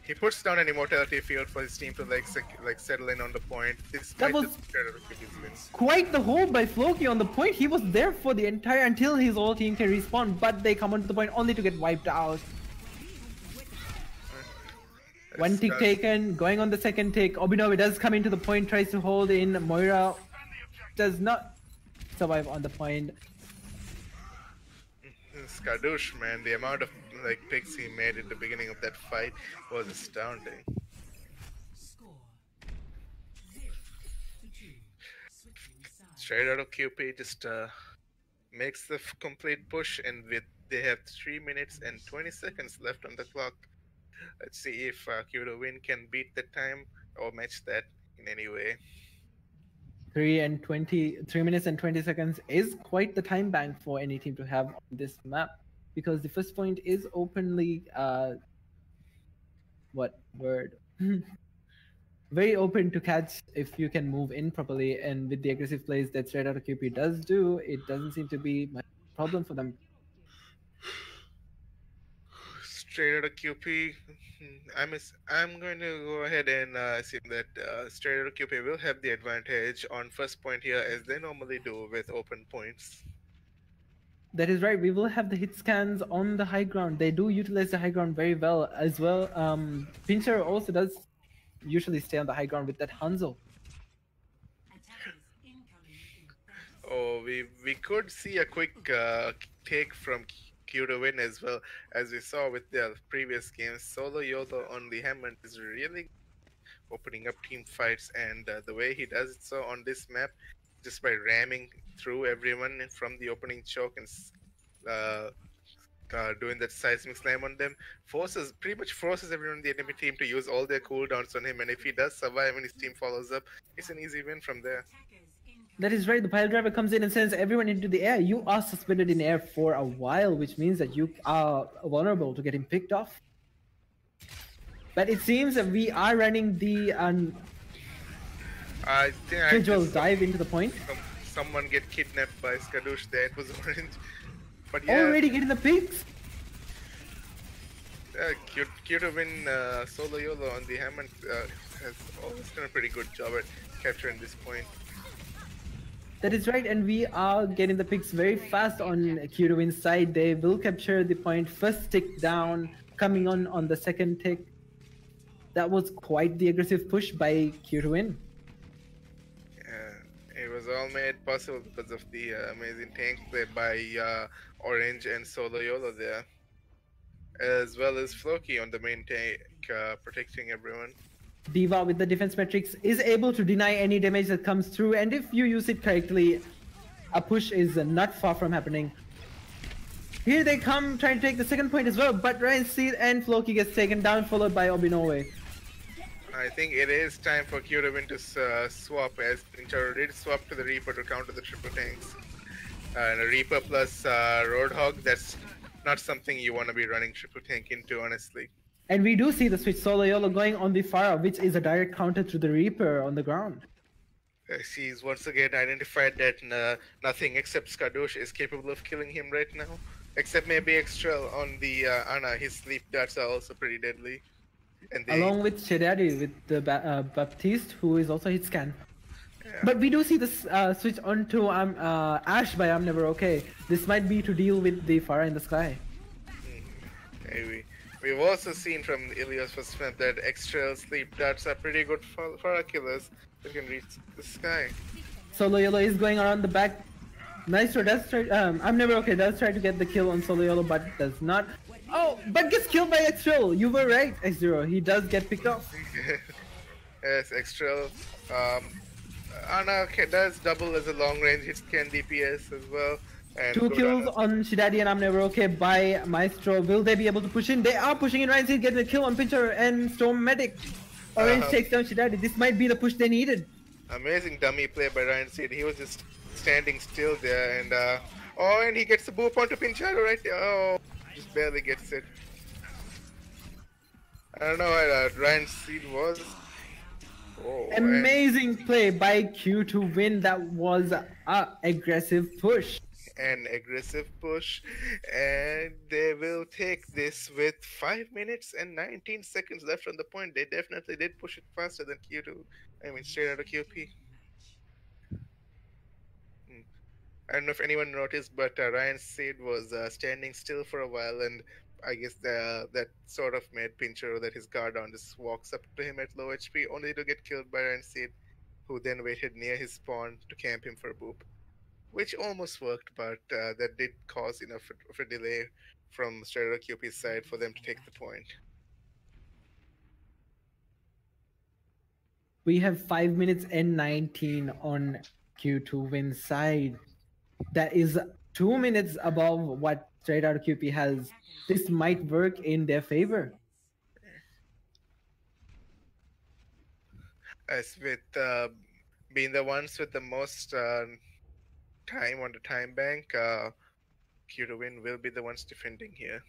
He puts down an immortality field for his team to like settle in on the point. This That might was just turn out to be his wins. quite the hold by Floki on the point. He was there for the entire until his whole team can respawn, but they come onto the point only to get wiped out. One tick taken, going on the second tick. Obinove does come into the point, tries to hold in. Moira does not survive on the point. Skadoosh, man, the amount of like picks he made at the beginning of that fight was astounding. Score 0-2. Switching sides. Straight out of QP just makes the complete push, and they have 3 minutes and 20 seconds left on the clock. Let's see if QTOWIN can beat the time or match that in any way. 3 minutes and 20 seconds is quite the time bank for any team to have on this map because the first point is openly very open to catch if you can move in properly, and with the aggressive plays that straight out of QP does do, it doesn't seem to be much problem for them. Straight out of QP, I'm going to go ahead and assume that straight out of QP will have the advantage on first point here as they normally do with open points. That is right. We will have the hit scans on the high ground. They do utilize the high ground very well as well. Pincher also does usually stay on the high ground with that Hanzo. Attackers incoming in 30 Oh, we could see a quick take from QTOWIN as well, as we saw with their previous games. Solo Yolo on the Hammond is really opening up team fights, and the way he does it so on this map, just by ramming through everyone from the opening choke and doing that seismic slam on them, pretty much forces everyone in the enemy team to use all their cooldowns on him. And if he does survive and his team follows up, it's an easy win from there. That is right. The pile driver comes in and sends everyone into the air. You are suspended in air for a while, which means that you are vulnerable to getting picked off. But it seems that we are running the I think I casual just dive into the point. someone get kidnapped by Skadoosh there. It was orange. But yeah, Already getting the picks. QTOWIN solo YOLO on the Hammond has always done a pretty good job at capturing this point. That is right, and we are getting the picks very fast on QTOWIN's side. They will capture the point. First tick down, coming on the second tick. That was quite the aggressive push by QTOWIN. It was all made possible because of the amazing tank play by Orange and Solo YOLO there, as well as Floki on the main tank protecting everyone. D.Va with the defense metrics is able to deny any damage that comes through, and if you use it correctly, a push is not far from happening. Here they come, trying to take the second point as well, but Ryan Seed and Floki gets taken down, followed by Obinowe. I think it is time for QTOWIN to swap, as Pincharo did swap to the Reaper to counter the triple tanks. And a Reaper plus Roadhog, that's not something you want to be running triple tank into, honestly. And we do see the switch Solo YOLO going on the Pharah, which is a direct counter to the Reaper on the ground. He's once again identified that nothing except Skadoosh is capable of killing him right now. Except maybe Extrel on the Ana. His sleep darts are also pretty deadly. And Along with Shedadi with the Baptiste, who is also hit scan. Yeah. But we do see this switch onto Ash by I'm Never Okay. This might be to deal with the Pharah in the sky. Maybe. We've also seen from Ilios first map that extra sleep darts are pretty good for killers that can reach the sky. Solo YOLO is going around the back. Maestro does try, I'm Never Okay does try to get the kill on Solo YOLO, but does not. Oh, but gets killed by Extrel. You were right, X0. He does get picked off. Yes, Extrel. Ana does double as a long range hit scan DPS as well. And 2 kills on Shidadi and I'm Never Okay by Maestro. Will they be able to push in? They are pushing in. Ryan Seed getting a kill on Pincher and Storm Medic. Orange takes down Shidadi. This might be the push they needed. Amazing dummy play by Ryan Seed. He was just standing still there, and and he gets the boop onto Pincharo right there. Oh, just barely gets it. I don't know where Ryan Seed was. Oh, Amazing play by QTOWIN. That was a aggressive push. An aggressive push, and they will take this with 5 minutes and 19 seconds left on the point. They definitely did push it faster than straight out of QP. I don't know if anyone noticed, but Ryan Seed was standing still for a while, and I guess that sort of made Pinchero that his guard on just walks up to him at low HP, only to get killed by Ryan Seed, who then waited near his spawn to camp him for a boop. Which almost worked, but that did cause enough of a delay from Strato QP's side for them to take the point. We have 5 minutes and 19 on QTOWIN's side. That is 2 minutes above what Straight Outta QP has. This might work in their favor. As with being the ones with the most time on the time bank, QTOWIN will be the ones defending here.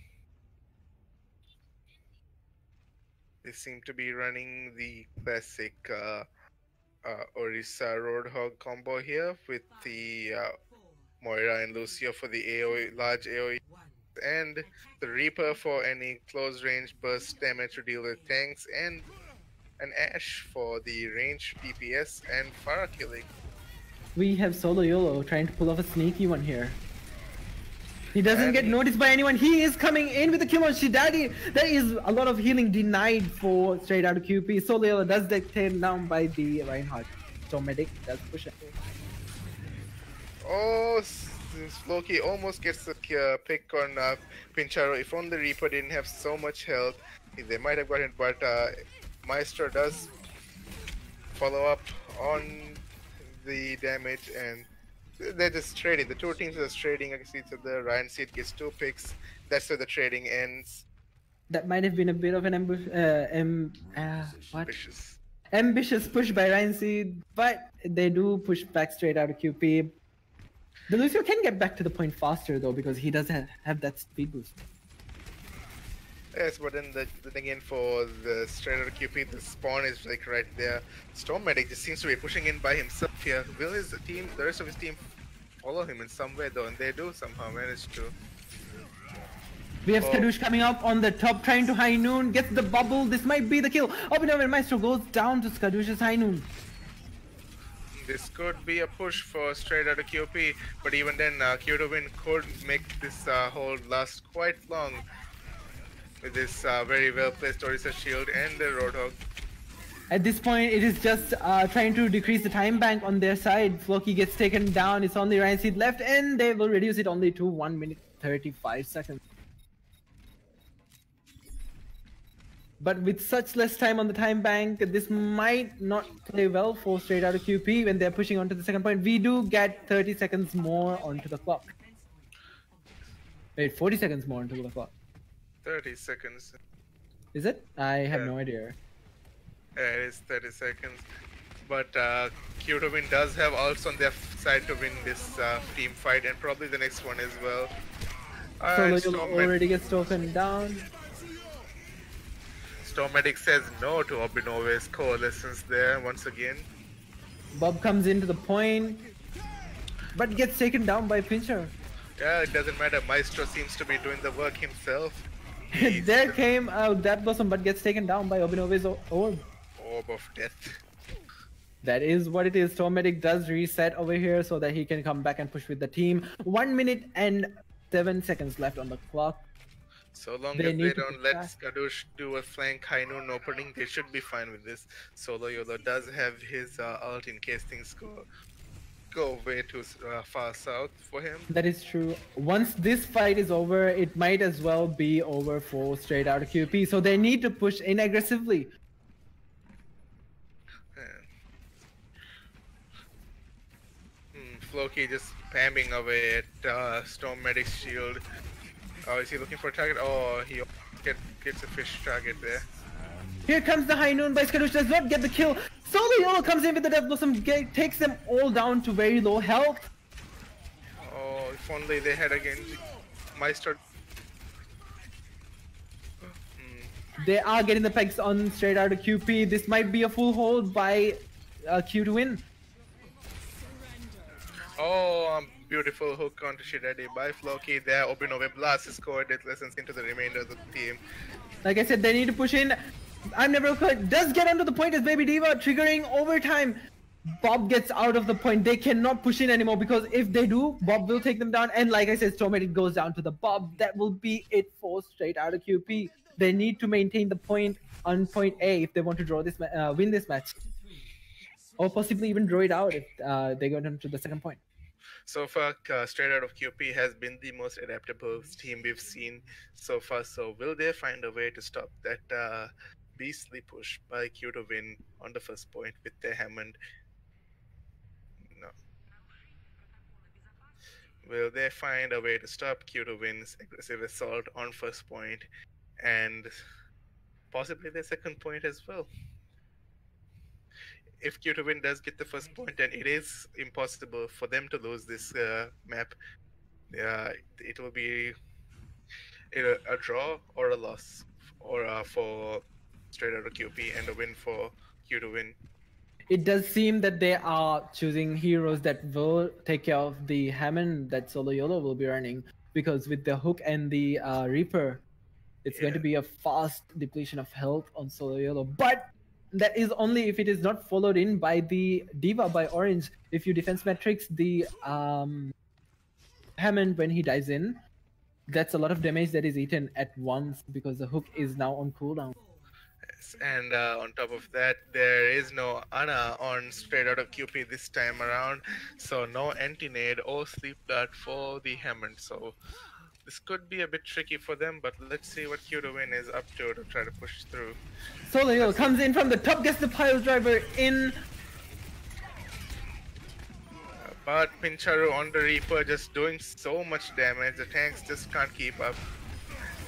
They seem to be running the classic Orisa Roadhog combo here with the Moira and Lucio for the AoE, large AoE, and the Reaper for any close range burst damage to deal with tanks, and an Ashe for the range DPS and Pharah killing. We have Solo YOLO trying to pull off a sneaky one here. He doesn't get noticed by anyone. He is coming in with a kill on Shidadi. There is a lot of healing denied for Straight Outta QP. Solo YOLO does get taken down by the Reinhardt. So Medic does push it. Oh, Loki almost gets a pick on Pincharo. If only Reaper didn't have so much health, they might have gotten, but Maestro does follow up on the damage, and They're just trading. The two teams are just trading against each other. Ryan Seed gets 2 picks. That's where the trading ends. That might have been a bit of an what? Vicious. Ambitious push by Ryan Seed, but they do push back straight out of QP. The Lucio can get back to the point faster though because he does have that speed boost. Yes, but then the thing in for the straight out of QP, the spawn is like right there. Storm Medic just seems to be pushing in by himself here. Will his team, the rest of his team, follow him in some way though? And they do somehow manage to. We have Skadoosh coming up on the top, trying to High Noon, gets the bubble. This might be the kill. Obinov and Maestro goes down to Skadoosh's High Noon. This could be a push for straight out of QP, but even then, QTOWIN could make this hold last quite long with this very well placed Orisa shield and the Roadhog. At this point, it is just trying to decrease the time bank on their side. Floki gets taken down. It's only Ryan Seed left, and they will reduce it only to 1 minute 35 seconds. But with such less time on the time bank, this might not play well for straight out of QP when they're pushing onto the second point. We do get 30 seconds more onto the clock. Wait, 40 seconds more onto the clock. 30 seconds. Is it? I have no idea. Yeah, it is 30 seconds. But QTOWIN does have ults on their side to win this team fight and probably the next one as well. Solo already gets taken down. Storm Medic says no to Obinove's coalescence there once again. Bob comes into the point, but gets taken down by Pincher. Yeah, it doesn't matter. Maestro seems to be doing the work himself. There came that blossom, but gets taken down by Obinove's orb. Orb of death. That is what it is. Storm Medic does reset over here so that he can come back and push with the team. 1 minute and 7 seconds left on the clock. So long as they don't let Skadoosh do a flank High Noon opening, they should be fine with this. Solo Yolo does have his ult in case things go way too far south for him. That is true. Once this fight is over, it might as well be over for straight out of QP. So they need to push in aggressively. Floki just spamming away at Storm Medic's shield. Oh, is he looking for a target? Oh, he gets a fish target there. Here comes the High Noon by Skadoosh, does not get the kill. Solo Yolo comes in with the Death Blossom, takes them all down to very low health. Oh, if only they had again Maestro. They are getting the pegs on straight out of QP. This might be a full hold by QTOWIN. Oh, beautiful hook onto Shidadi by Floki there. Obinove blasts his core death lessons into the remainder of the team. Like I said, they need to push in. I'm never does get onto the point as Baby Diva, triggering overtime. Bob gets out of the point. They cannot push in anymore because if they do, Bob will take them down. And like I said, Stormatic goes down to the Bob. That will be it for straight out of QP. They need to maintain the point on point A if they want to draw this, win this match, or possibly even draw it out if they go down to the second point. So far, straight out of QP has been the most adaptable team we've seen so far. So will they find a way to stop that beastly push by QTOWIN on the first point with their Hammond? No. Will they find a way to stop QTOWIN's aggressive assault on first point and possibly their second point as well? If QTOWIN does get the first point, then it is impossible for them to lose this map. It will be either a draw or a loss, or for straight out of QP and a win for QTOWIN. It does seem that they are choosing heroes that will take care of the Hammond that Solo Yolo will be running, because with the hook and the Reaper, it's going to be a fast depletion of health on Solo Yolo. But that is only if it is not followed in by the Diva by Orange. If you defense metrics the Hammond when he dies in, that's a lot of damage that is eaten at once because the hook is now on cooldown. Yes, and on top of that, there is no Ana on straight out of QP this time around, so no anti-nade or sleep dart for the Hammond. So this could be a bit tricky for them, but let's see what QTOWIN is up to try to push through. Solo Yolo comes in from the top, gets the pile driver in. But Pincharu on the Reaper just doing so much damage. The tanks just can't keep up.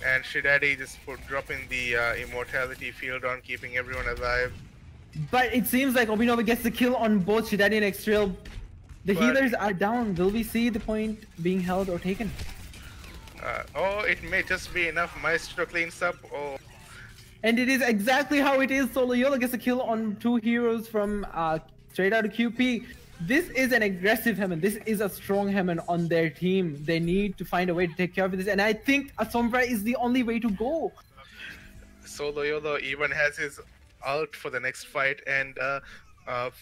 And Shidadi just dropping the immortality field on, keeping everyone alive. But it seems like OWMV gets the kill on both Shidani and Extrail. The But- healers are down. Will we see the point being held or taken? Oh, it may just be enough. Maestro cleans up. Oh, And it is exactly how it is. Solo Yola gets a kill on 2 heroes from straight out of QP. This is an aggressive Hemen. This is a strong Hemen on their team. They need to find a way to take care of this. And I think a Sombra is the only way to go. Solo Yolo even has his ult for the next fight, and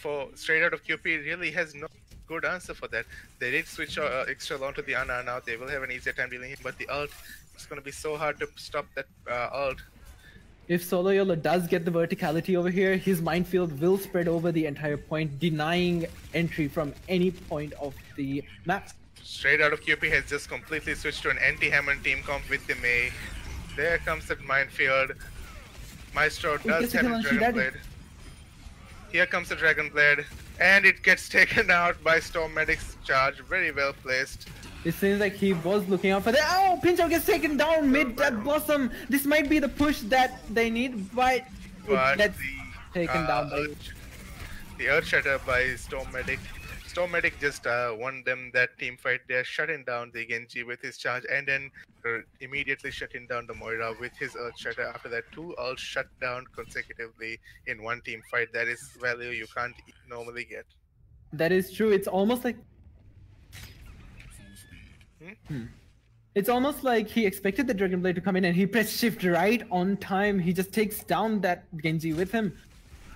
for straight out of QP really has no good answer for that. They did switch extra onto the Ana now. They will have an easier time dealing him, but the ult is going to be so hard to stop that ult. If Solo Yola does get the verticality over here, his minefield will spread over the entire point, denying entry from any point of the map. Straight out of QP has just completely switched to an anti-Hammond team comp with the Mei. There comes the minefield. Maestro does gets a have kill his on Dragon Shidadi. Blade. Here comes the Dragon Blade, and it gets taken out by Storm Medic's charge. Very well placed. It seems like he was looking out for that. Oh, Pincho gets taken down mid that Blossom. This might be the push that they need, but But it gets the taken down by the Earth Shatter by Storm Medic. Storm Medic just won them that team fight. They're shutting down the Genji with his charge, and then immediately shutting down the Moira with his Earth Shatter. After that, 2 ults shut down consecutively in one team fight. That is value you can't normally get. That is true. It's almost like It's almost like he expected the Dragon Blade to come in and he pressed shift right on time. He just takes down that Genji with him.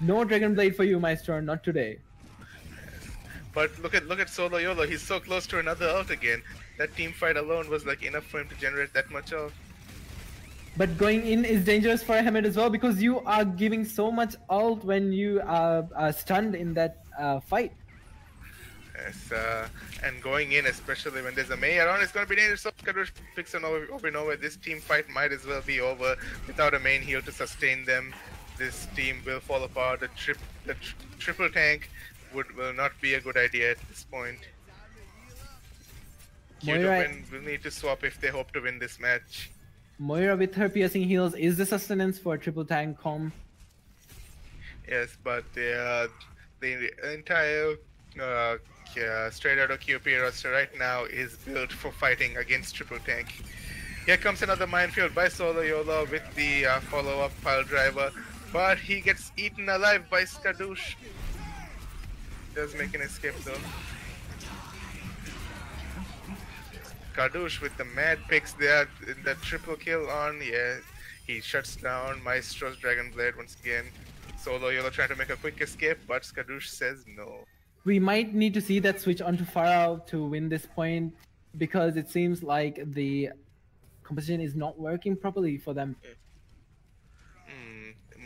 No Dragon Blade for you, Maestro, not today. But look at Solo Yolo. He's so close to another ult again. That team fight alone was like enough for him to generate that much ult. But going in is dangerous for Hamed as well because you are giving so much ult when you are stunned in that fight. Yes, and going in, especially when there's a Mei around, it's going to be dangerous. So Kadush picks an over. This team fight might as well be over without a main heal to sustain them. This team will fall apart. The triple tank will not be a good idea at this point. QTOWIN will need to swap if they hope to win this match. Moira with her piercing heals is the sustenance for triple tank comp. Yes, but the entire straight out of QP roster right now is built for fighting against triple tank. Here comes another minefield by Solo Yolo with the follow-up pile driver, but he gets eaten alive by Skadoosh. Does make an escape though. Skadoosh with the mad picks there in the triple kill on. Yeah, he shuts down Maestro's Dragon Blade once again. Solo Yolo trying to make a quick escape, but Skadoosh says no. We might need to see that switch onto Pharao to win this point because it seems like the composition is not working properly for them.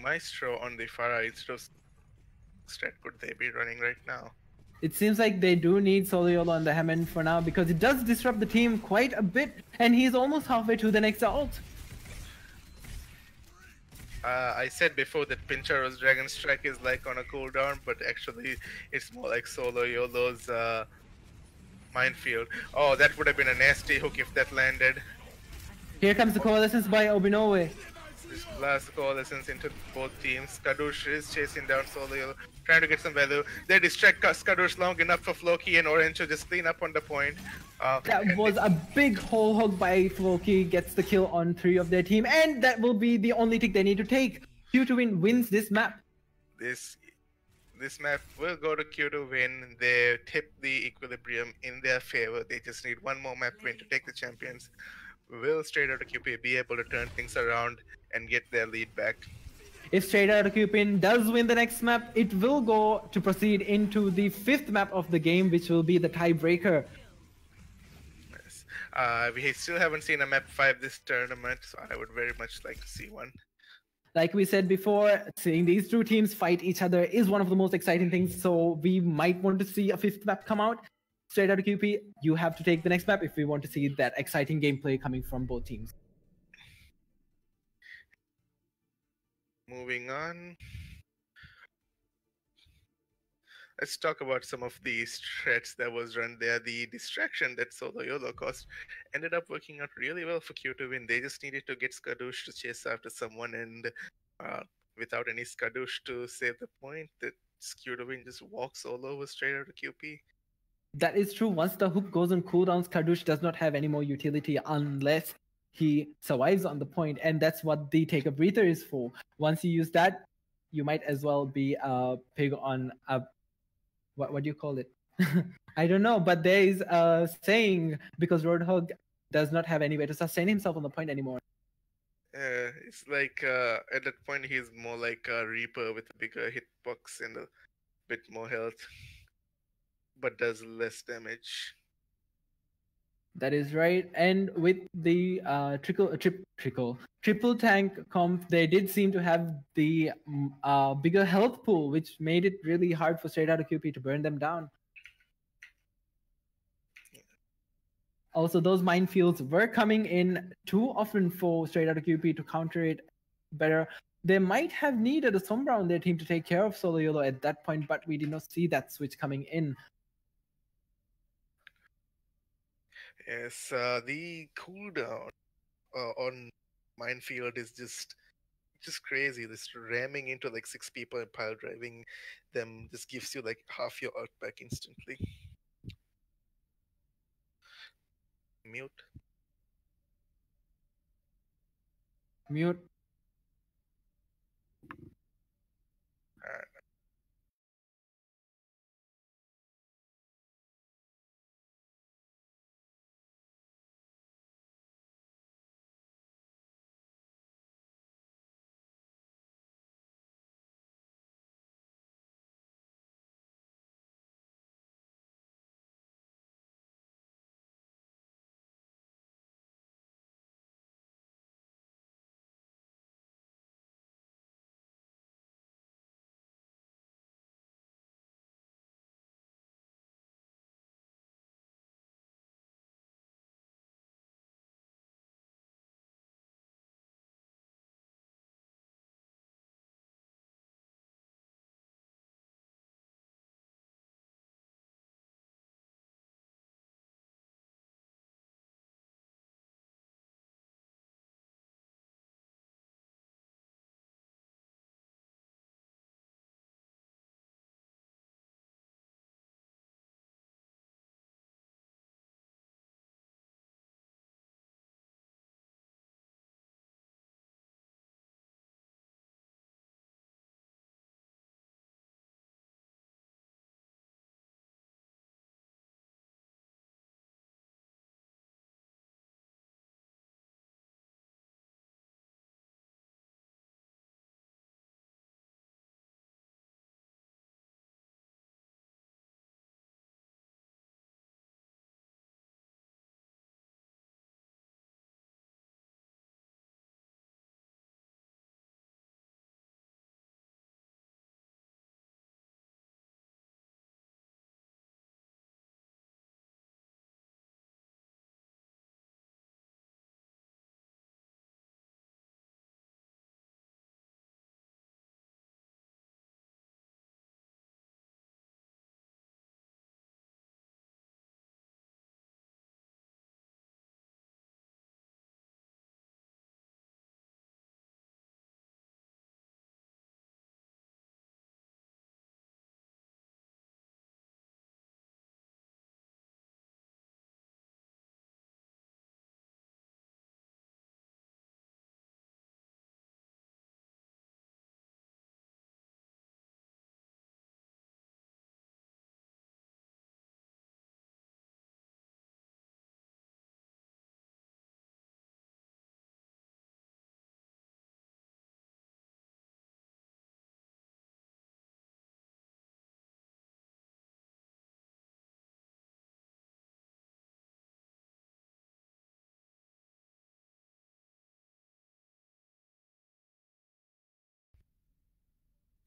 Maestro on the Farah strat could they be running right now? It seems like they do need Solo Yolo on the Hammond for now because it does disrupt the team quite a bit and he's almost halfway to the next ult. I said before that Pincharo's Dragon Strike is like on a cooldown, but actually it's more like Solo Yolo's minefield. Oh, that would have been a nasty hook if that landed. Here comes the coalescence by Obinowe. This blast coalescence into both teams. Skadoosh is chasing down Solo Yolo, trying to get some value. They distract Skadoosh long enough for Floki and Orange to just clean up on the point. That was a big whole hug by Floki, gets the kill on 3 of their team, and that will be the only tick they need to take. QTOWIN wins this map. This map will go to QTOWIN. They tip the equilibrium in their favor. They just need one more map win to take the champions. Will straight out of QP be able to turn things around and get their lead back? If straight out of QTOWIN does win the next map, it will go to proceed into the 5th map of the game, which will be the tiebreaker. Yes. We still haven't seen a map 5 this tournament, so I would very much like to see one. Like we said before, seeing these 2 teams fight each other is one of the most exciting things, so we might want to see a 5th map come out. Straight out of QP, you have to take the next map if we want to see that exciting gameplay coming from both teams. Moving on. Let's talk about some of these threats that was run there. The distraction that Solo Yolo caused ended up working out really well for Q to win. They just needed to get Skadoosh to chase after someone, and uh, without any Skadoosh to save the point, that Q to win just walks all over straight out of QP. That is true. Once the hook goes on cooldowns, Kardush does not have any more utility unless he survives on the point, and that's what the take a breather is for. Once you use that, you might as well be a pig on a what do you call it? I don't know, but there is a saying because Roadhog does not have any way to sustain himself on the point anymore. It's like at that point he's more like a Reaper with a bigger hitbox and a bit more health, but does less damage. That is right. And with the triple tank comp, they did seem to have the bigger health pool, which made it really hard for straight out of QP to burn them down. Also, those minefields were coming in too often for straight out of QP to counter it better. They might have needed a Sombra on their team to take care of Solo Yolo at that point, but we did not see that switch coming in. Yes, the cooldown on Minefield is just crazy. This ramming into like six people and pile driving them just gives you like half your ult back instantly. Mute. Mute. Uh,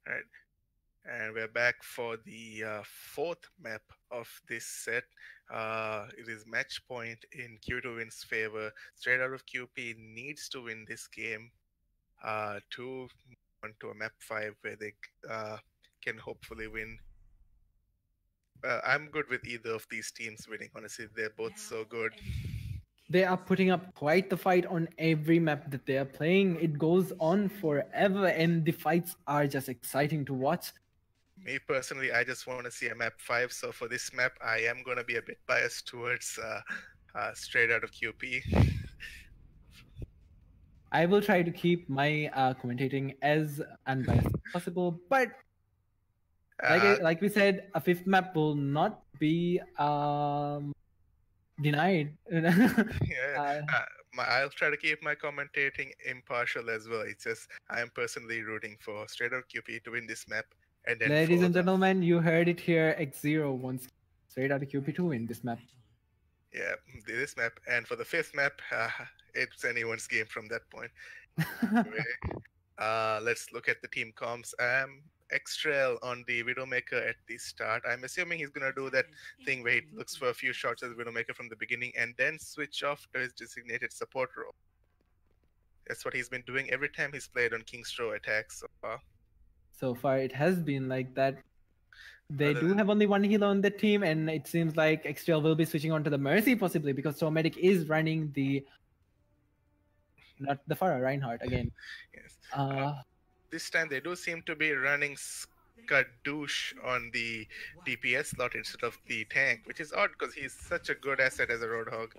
right. And we're back for the fourth map of this set. It is match point in Q2Win's favor. Straight out of QP needs to win this game to move on to a map 5 where they can hopefully win. I'm good with either of these teams winning. Honestly, they're both so good. They are putting up quite the fight on every map that they are playing. It goes on forever, and the fights are just exciting to watch. Me personally, I just want to see a map 5. So for this map, I am going to be a bit biased towards straight out of QP. I will try to keep my commentating as unbiased as possible, but like we said, a fifth map will not be denied. Yeah, I'll try to keep my commentating impartial as well. It's just I am personally rooting for straight out QP to win this map, and then Ladies for and gentlemen, you heard it here. X0 wants straight out of QP to win this map. yeah, this map, and for the fifth map, it's anyone's game from that point. Let's look at the team comps. Extrail on the Widowmaker at the start. I'm assuming he's gonna do that thing where he looks for a few shots as Widowmaker from the beginning and then switch off to his designated support role. That's what he's been doing every time he's played on Kingstro attacks so far. So far, it has been like that. They Other do than- have only one healer on the team, and it seems like Extrail will be switching on to the Mercy possibly because Stormedic is running the not the Farah Reinhardt again. Yes. This time they do seem to be running Skadoosh on the DPS slot instead of the tank, which is odd because he's such a good asset as a Roadhog.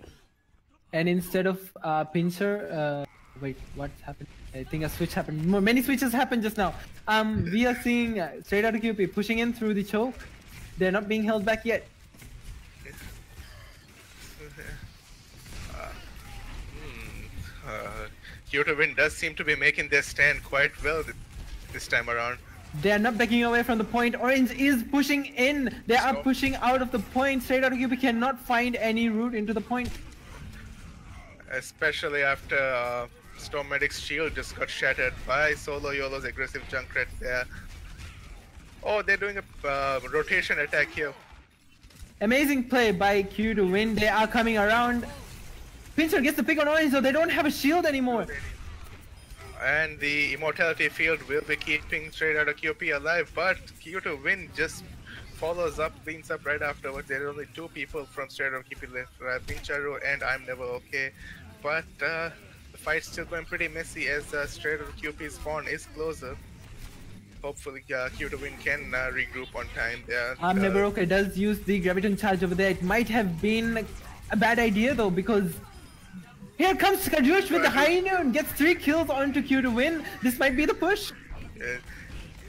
And instead of Pincer, wait, what happened? I think a switch happened. Many switches happened just now. We are seeing straight out of QP pushing in through the choke. They're not being held back yet. QTOWIN does seem to be making their stand quite well this time around. They are not backing away from the point. Orange is pushing in. They are pushing out of the point. Straight out of QP cannot find any route into the point. Especially after Stormmedic's shield just got shattered by Solo Yolo's aggressive Junkrat there. Oh, they're doing a rotation attack here. Amazing play by QTOWIN. They are coming around. Pincer gets the pick on Orange, so they don't have a shield anymore. And the Immortality Field will be keeping straight out of QP alive, but QTOWIN just follows up, cleans up right afterwards. There are only 2 people from straight out of QP left, Pincharu and I'm Never Okay. But the fight's still going pretty messy as straight out of QP's spawn is closer. Hopefully QTOWIN can regroup on time there. Never Okay does use the Graviton charge over there. It might have been a bad idea though, because here comes Skadoosh with the high noon, gets 3 kills onto QTOWIN. This might be the push.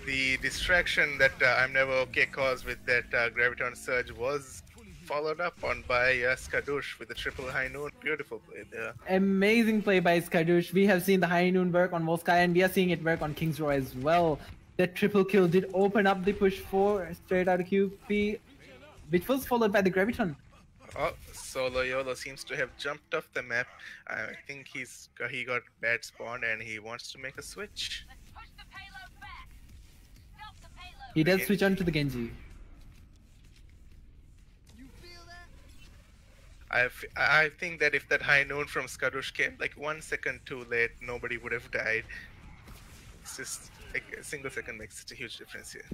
The distraction that I'm Never Okay caused with that Graviton Surge was followed up on by Skadoosh with the triple high noon. Beautiful play there. Amazing play by Skadoosh. We have seen the high noon work on Volsky, and we are seeing it work on King's Row as well. That triple kill did open up the push for straight out of QP, which was followed by the Graviton. Oh, Solo Yolo seems to have jumped off the map. I think he got bad spawn and he wants to make a switch. He does switch on to the Genji. I think that if that high noon from Skadoosh came like 1 second too late, nobody would have died. It's just like a single second makes such a huge difference here.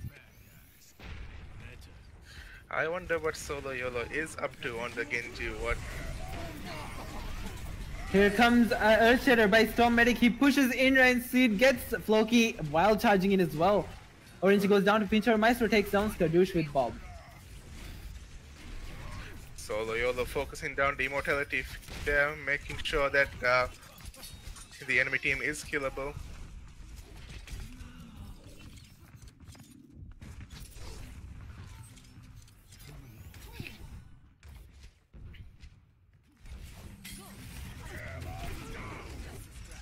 I wonder what Solo Yolo is up to on the Genji. What? Here comes Earthshatter by Stormmedic. He pushes in Rancid, gets Floki while charging in as well. Orange goes down to Pincher. Maestro takes down Skadoosh with Bob. Solo Yolo focusing down the immortality there, making sure that the enemy team is killable.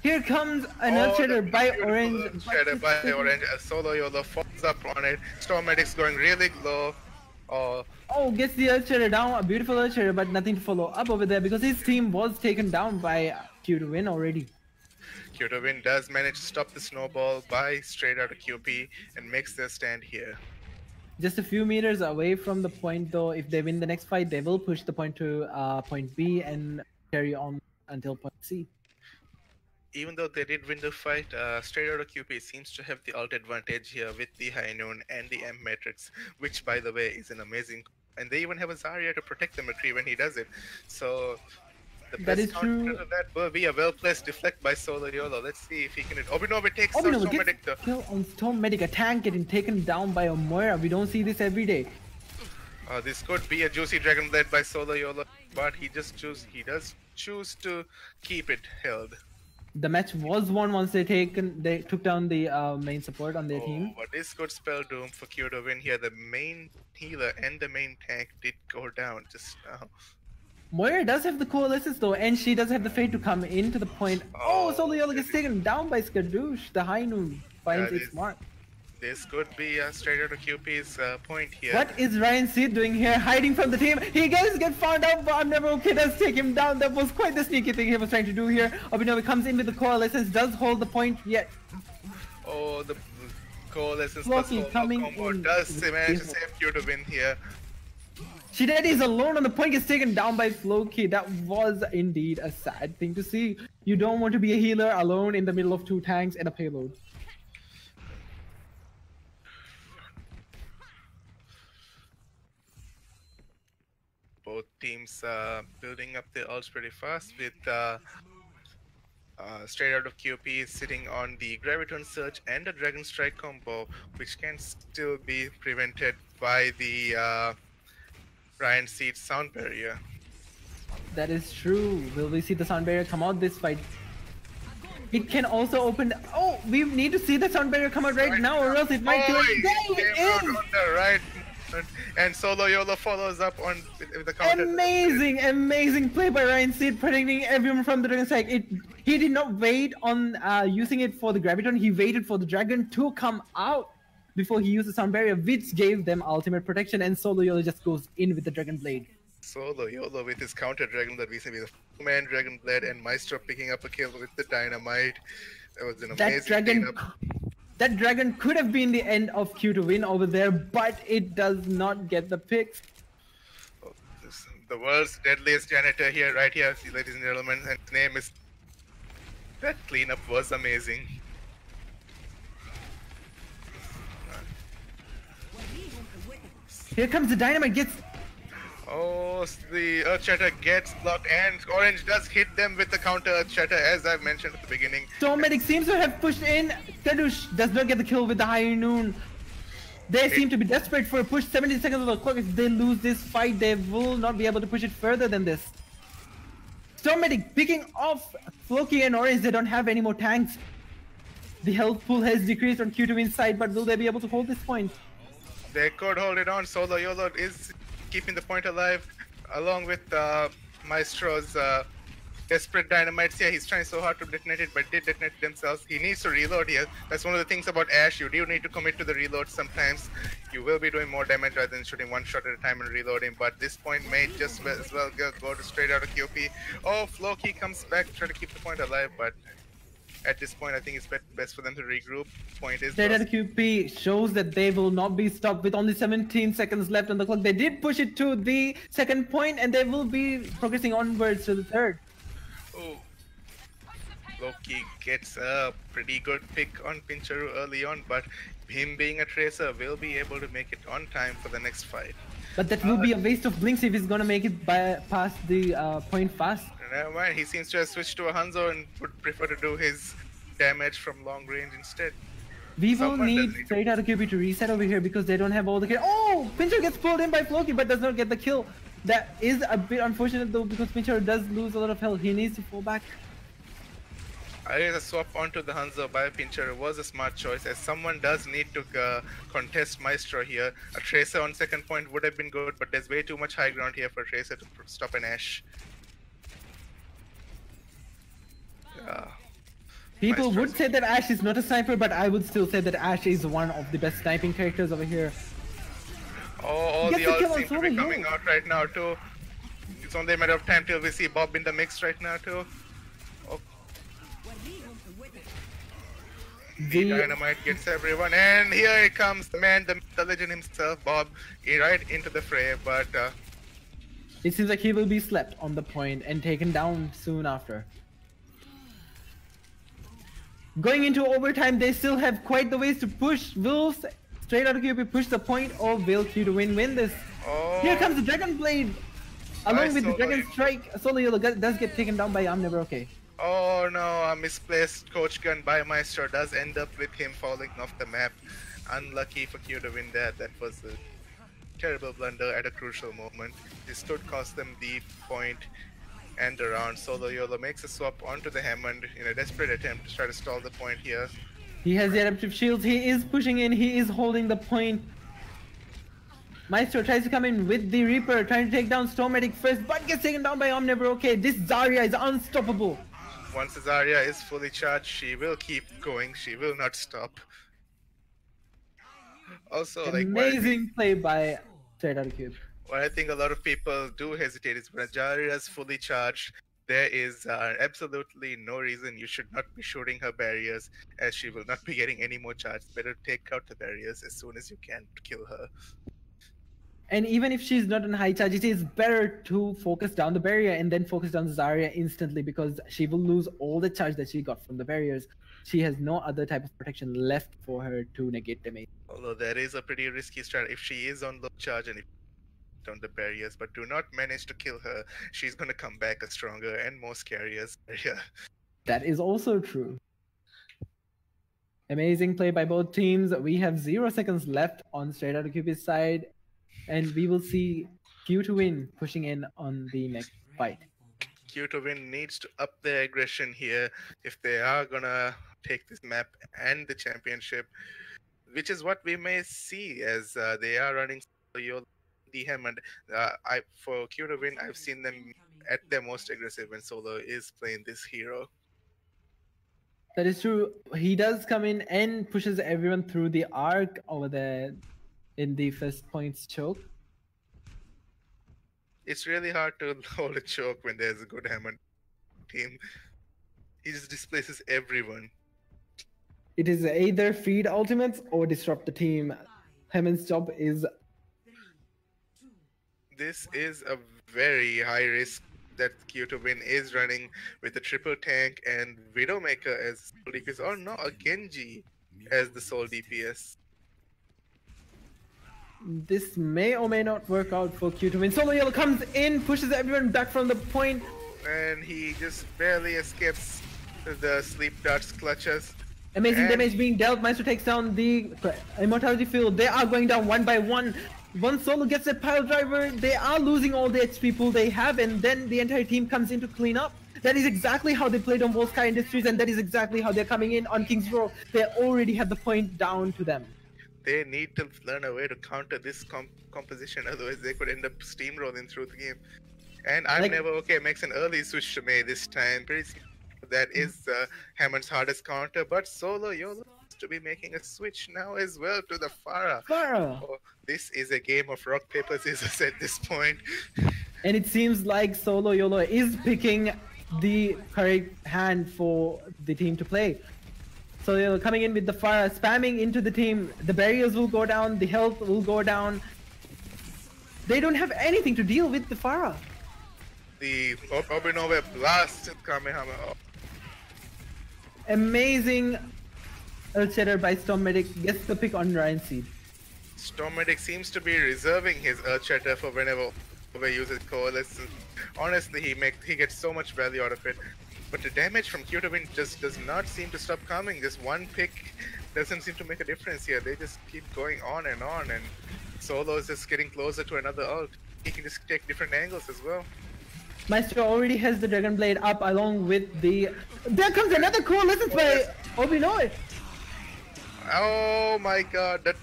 Here comes an Earthshatter by Orange. Shatter by Orange. Solo Yolo falls up on it. Stormmedic's going really low. Oh, gets the Earthshatter down. A beautiful Earthshatter, but nothing to follow up over there because his team was taken down by QTOWIN already. QTOWIN does manage to stop the snowball by straight out of QP and makes their stand here. Just a few meters away from the point though. If they win the next fight, they will push the point to point B and carry on until point C. Even though they did win the fight, straight out of QP seems to have the ult advantage here with the high noon and the M matrix, which by the way is an amazing and they even have a Zarya to protect the McCree when he does it. So the That best is counter true. to that will be a well-placed deflect by Solo YOLO. Let's see if he can. Obinova takes out Obinova gets Somadic though. kill on Storm Medic, a tank getting taken down by a Moira. We don't see this every day. This could be a juicy Dragon Blade by Solo YOLO, but he does choose to keep it held. The match was won once they took down the main support on their team. But this could spell doom for QTOWIN here. The main healer and the main tank did go down just now. Moira does have the coalescence though, and she does have the fate to come into the point. Oh, Solo YOLO gets taken down by Skadoosh. The high noon finds its mark. This could be straight out of QP's point here. What is Ryan Seed doing here, hiding from the team? He does get found out, but I'm never okay. Does take him down. That was quite the sneaky thing he was trying to do here. Obinova comes in with the coalescence, does hold the point yet. Oh, the coalescence Floki plus coming combo in does with manage to this. save QTOWIN here. Shideti is alone on the point, gets taken down by Floki. That was indeed a sad thing to see. You don't want to be a healer alone in the middle of two tanks and a payload. Both teams building up their ults pretty fast with straight out of QP sitting on the Graviton Surge and the Dragon Strike combo, which can still be prevented by the Ryan Seed sound barrier. That is true. Will we see the sound barrier come out this fight? It can also open. Oh, we need to see the sound barrier come out right now, or else it might kill us. There it Out is! on the right moment, and Solo YOLO follows up on with the counter. Amazing play by Ryan Seed, protecting everyone from the Dragon Strike. He did not wait on using it for the Graviton. He waited for the Dragon to come out before he used the sound barrier, which gave them ultimate protection. And Solo YOLO just goes in with the Dragon Blade. Solo YOLO with his counter Dragon Blade, recently the man Dragon Blade, and Maestro picking up a kill with the Dynamite. That was an amazing cleanup. That Dragon could have been the end of QTOWIN over there, but it does not get the picks. Oh, the world's deadliest janitor here, right here, ladies and gentlemen, and his name is... That cleanup was amazing. Here comes the Dynamite, gets... Oh, the Earth Shatter gets blocked, and Orange does hit them with the counter Earth Shatter, as I've mentioned at the beginning. Storm Medic seems to have pushed in. Kadush does not get the kill with the High Noon. They seem to be desperate for a push. 70 seconds of the clock. If they lose this fight, they will not be able to push it further than this. Storm Medic picking off Floki and Orange. They don't have any more tanks. The health pool has decreased on QTOWIN's side, but will they be able to hold this point? They could hold it on. Solo YOLO is keeping the point alive, along with Maestro's desperate dynamites. Yeah, he's trying so hard to detonate it, but did detonate it themselves. He needs to reload here. That's one of the things about Ashe. You do need to commit to the reload sometimes. You will be doing more damage rather than shooting one shot at a time and reloading, but this point may just as well go to straight out of QP. Oh, Floki comes back, try to keep the point alive, but at this point, I think it's best for them to regroup. Point is Straight out of QP shows that they will not be stopped with only 17 seconds left on the clock. They did push it to the second point, and they will be progressing onwards to the third. Oh, Loki gets a pretty good pick on Pincharu early on, but him being a tracer will be able to make it on time for the next fight. But that will be a waste of blinks if he's gonna make it past the point fast. Never mind, he seems to have switched to a Hanzo and would prefer to do his damage from long range instead. We will Someone need does need to- straight out of QP to reset over here because they don't have all the kill. Oh! Pincher gets pulled in by Floki but does not get the kill. That is a bit unfortunate though because Pincher does lose a lot of health. He needs to fall back. I guess a swap onto the Hanzo by Pincher was a smart choice, as someone does need to contest Maestro here. A Tracer on second point would have been good, but there's way too much high ground here for a Tracer to stop an Ashe. People Maestro's- would say that Ashe is not a sniper, but I would still say that Ashe is one of the best sniping characters over here. Oh, all Gets the the kill ults on seem to Solo be coming YOLO. out right now too. It's only a matter of time till we see Bob in the mix right now too. Oh, the Dynamite gets everyone, and here it comes the man, the legend himself, Bob, right into the fray, but It seems like he will be slept on the point and taken down soon after. Going into overtime, they still have quite the ways to push. Will straight out of QP push the point, or will QTOWIN win this? Here comes Oh, the Dragon Blade! my Along with the solo. Dragon Strike, Solo Yolo does get taken down by OWMV. Okay. Oh no, a misplaced coach gun by Maestro does end up with him falling off the map. Unlucky for Q to win that. That was a terrible blunder at a crucial moment. This could cost them the point and around. Solo Yolo makes a swap onto the Hammond in a desperate attempt to try to stall the point here. He has the adaptive shields. He is pushing in. He is holding the point. Maestro tries to come in with the Reaper, trying to take down Stormatic first, but gets taken down by Omnivore. Okay, this Zarya is unstoppable. Once Zarya is fully charged, she will keep going. She will not stop. Also, like Amazing play by Straight Outta Cube. what I think a lot of people do hesitate is when Zarya is fully charged, there is absolutely no reason you should not be shooting her barriers, as she will not be getting any more charge. Better take out the barriers as soon as you can to kill her. And even if she's not on high charge, it is better to focus down the barrier and then focus down Zarya instantly, because she will lose all the charge that she got from the barriers. She has no other type of protection left for her to negate damage. Although that is a pretty risky strat if she is on low charge and if on the barriers, but do not manage to kill her, she's gonna come back a stronger and more scary as Zarya. That is also true. Amazing play by both teams. We have 0 seconds left on Straight Outta Cube's side, and we will see QTOWIN pushing in on the next fight. QTOWIN needs to up their aggression here if they are gonna take this map and the championship, which is what we may see as they are running the Hammond. For QTOWIN, I've seen them at their most aggressive when Solo is playing this hero. That is true. He does come in and pushes everyone through the arc over there in the first points choke. It's really hard to hold a choke when there's a good Hammond team. He just displaces everyone. It is either feed ultimates or disrupt the team. Hammond's job is... This is a very high risk that QTOWIN is running with a triple tank and Widowmaker as sole DPS, or no, a Genji as the sole DPS. This may or may not work out for QTOWIN. Solo Yellow comes in, pushes everyone back from the point. And he just barely escapes the sleep darts clutches. Amazing And- damage being dealt. Maestro takes down the Immortality Field. They are going down one by one. Once Solo gets a pile driver, they are losing all the HP pool they have, and then the entire team comes in to clean up. That is exactly how they played on Volsky Industries, and that is exactly how they're coming in on King's Row. They already have the point down to them. They need to learn a way to counter this composition, otherwise they could end up steamrolling through the game. And I'm Like- never okay makes an early switch to May this time. Pretty that is Hammond's hardest counter, but Solo YOLO seems to be making a switch now as well to the Pharah. Farah! Oh, this is a game of rock, paper, scissors at this point. And it seems like Solo YOLO is picking the correct hand for the team to play. So they're coming in with the fire, spamming into the team. The barriers will go down, the health will go down. They don't have anything to deal with the Farah. The Obinove blast Kamehameha. Oh, Amazing Earthshatter by Stormatic gets the pick on Ryan Seed. Stormatic seems to be reserving his Earthshatter for whenever Ove uses Coalescence. Honestly, he gets so much value out of it. But the damage from QTOWIN just does not seem to stop coming. Just one pick doesn't seem to make a difference here. They just keep going on, and Solo is just getting closer to another ult. He can just take different angles as well. Maestro already has the Dragon Blade up along with the... There comes another Coalescence by Obinoy! Oh my god, that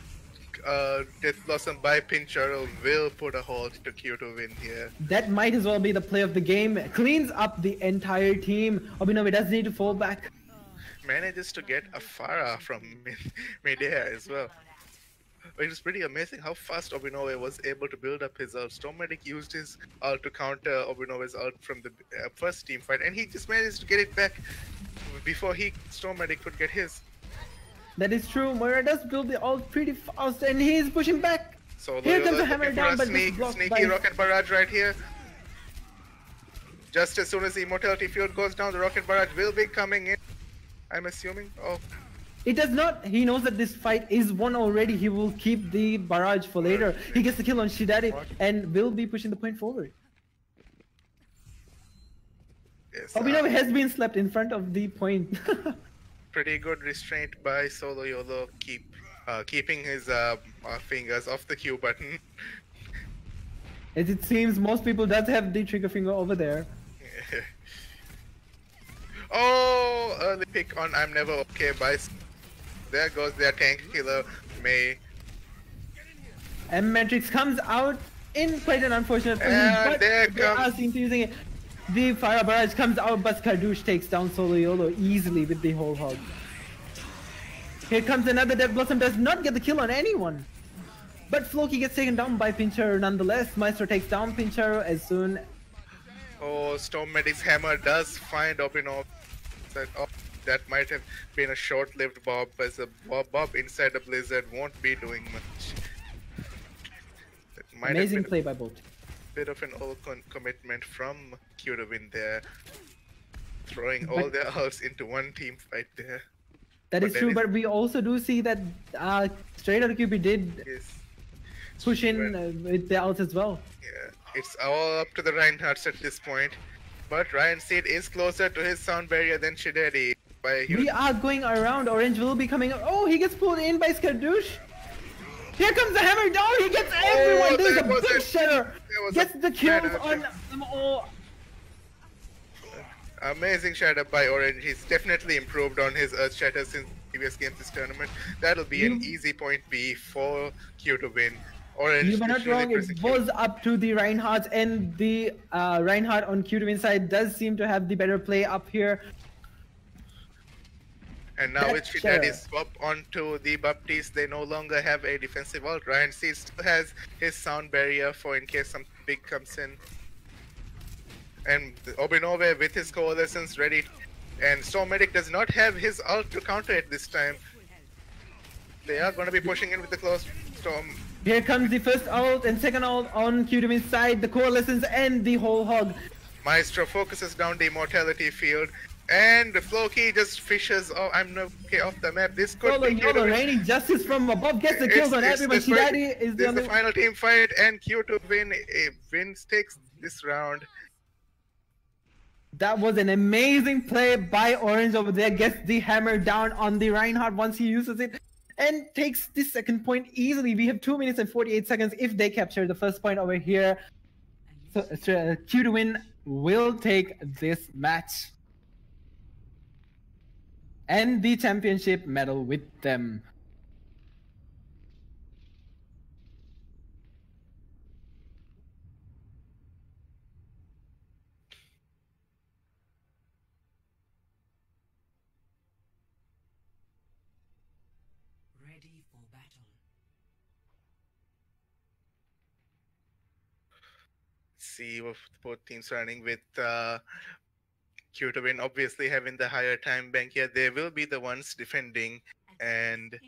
Death Blossom by Pincharo will put a halt to QTOWIN here. That might as well be the play of the game. Cleans up the entire team. Obinoy does need to fall back. Manages to get a Farah from midair as well. It was pretty amazing how fast Obinove was able to build up his ult. Stormatic used his ult to counter Obinove's ult from the first team fight, and he just managed to get it back before Stormatic could get his. That is true. Moira does build the ult pretty fast, and he's pushing back. So Here comes Loyola a hammer looking for down, a but it's blocked sneaky by... rocket barrage right here. Just as soon as the immortality field goes down, the rocket barrage will be coming in. I'm assuming. Oh, It does not. He knows that this fight is won already. He will keep the barrage for later. He gets the kill on Shidari and will be pushing the point forward. Yes, OWMV has been slept in front of the point. pretty good restraint by Solo YOLO, keeping his fingers off the Q button. As it seems, most people does have the trigger finger over there. Oh, early pick on I'm Never Okay by... There goes their tank killer, May. And Matrix comes out in quite an unfortunate position, And but there they are comes... seen to using it. The fire barrage comes out, but Skardouche takes down Solo YOLO easily with the whole hog. Here comes another Dead Blossom, does not get the kill on anyone. But Floki gets taken down by Pincher nonetheless. Maestro takes down Pincher as soon... Oh, Storm Medic's hammer does find Obinov. That might have been a short-lived bob, as a bob inside a blizzard won't be doing much. That might Amazing have been play by both. a bit of an commitment from QTOWIN there. Throwing all their ults into one team fight there. That is true, but we also do see that Straight Outta QP did push in with the ults as well. Yeah, it's all up to the Reinhardts at this point. But Ryan Seed is closer to his sound barrier than Shideri. We are going around. Orange will be coming. Oh, he gets pulled in by Skardouche. Here comes the hammer down. He gets everyone. There's a big shatter. Gets the kills on them all. Amazing shatter by Orange. He's definitely improved on his Earth Shatter since previous games this tournament. That'll be an easy point B for Q to win. Orange. You were not wrong. It was up to the Reinhardts, and the Reinhardt on QTOWIN side does seem to have the better play up here. And now with Shidari's swap onto the Baptiste, they no longer have a defensive ult. Ryan Seed still has his sound barrier for in case something big comes in. And Obinove with his coalescence ready. And Stormedic does not have his ult to counter it this time. They are going to be pushing in with the close storm. Here comes the first ult and second ult on QTOWIN's side, the coalescence and the whole hog. Maestro focuses down the immortality field. And Floki just fishes I'm not okay off the map. This could be YOLO raining justice from above, gets the kills on everyone. Shidari is the final team fight, and QTOWIN takes this round. That was an amazing play by Orange over there. Gets the hammer down on the Reinhardt once he uses it. And takes the second point easily. We have 2 minutes and 48 seconds if they capture the first point over here. So QTOWIN will take this match. And the championship medal with them. Ready for battle. See what both teams running with QTOWIN obviously having the higher time bank here. They will be the ones defending, and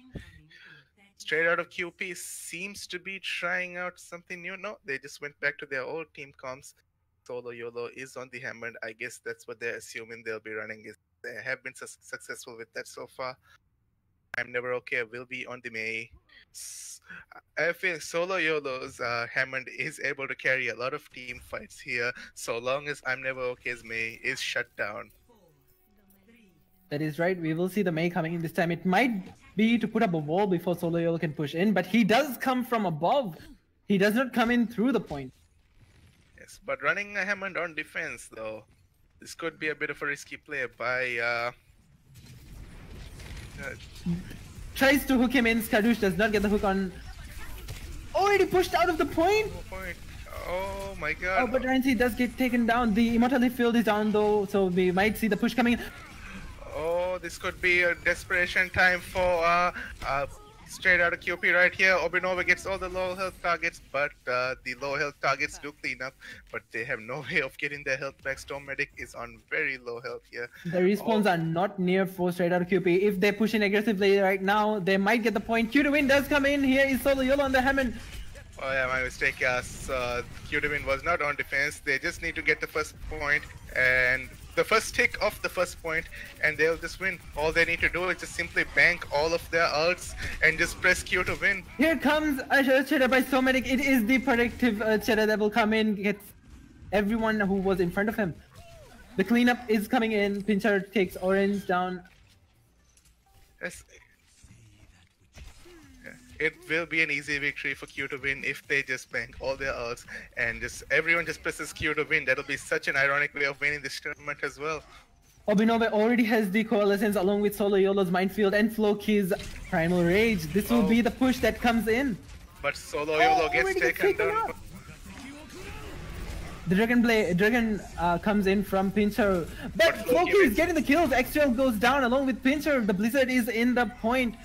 Straight Out of QP seems to be trying out something new. No, they just went back to their old team comps. Solo YOLO is on the hammer. I guess that's what they're assuming they'll be running. They have been successful with that so far. I'm Never Okay will be on the May. I feel Solo YOLO's Hammond is able to carry a lot of team fights here, so long as I'm Never Okay's May is shut down. That is right. We will see the May coming in this time. It might be to put up a wall before Solo YOLO can push in, but he does come from above. He does not come in through the point. Yes, but running a Hammond on defense, though, this could be a bit of a risky play by... Tries to hook him in. Skardouche does not get the hook on. Already pushed out of the point. Oh my god. Oh, but Rancy does get taken down. The immortality field is down though, so we might see the push coming in. Oh, this could be a desperation time for Straight Out of QP right here. Obinova gets all the low health targets, but the low health targets do clean up, but they have no way of getting their health back. Storm Medic is on very low health here. The respawns are not near for Straight Out of QP. If they push in aggressively right now, they might get the point. QTOWIN does come in. Here is Solo YOLO on the Hammond. Oh yeah, my mistake. Yes, QTOWIN was not on defense. They just need to get the first point, and the first tick of the first point, and they'll just win. All they need to do is just simply bank all of their ults and just press Q to win. Here comes a Cheddar by Somedic. It is the predictive Cheddar that will come in, gets everyone who was in front of him. The cleanup is coming in. Pincher takes Orange down. Yes. It will be an easy victory for Q to win if they just bank all their ults and just everyone just presses Q to win. That'll be such an ironic way of winning this tournament as well. OWMV already has the Coalescence along with Solo Yolo's Minefield and Floki's Primal Rage. This will be the push that comes in. But Solo Yolo gets taken down. The Dragon comes in from Pincher, but Floki is getting the kills. XTRL goes down along with Pincher. The Blizzard is in the point.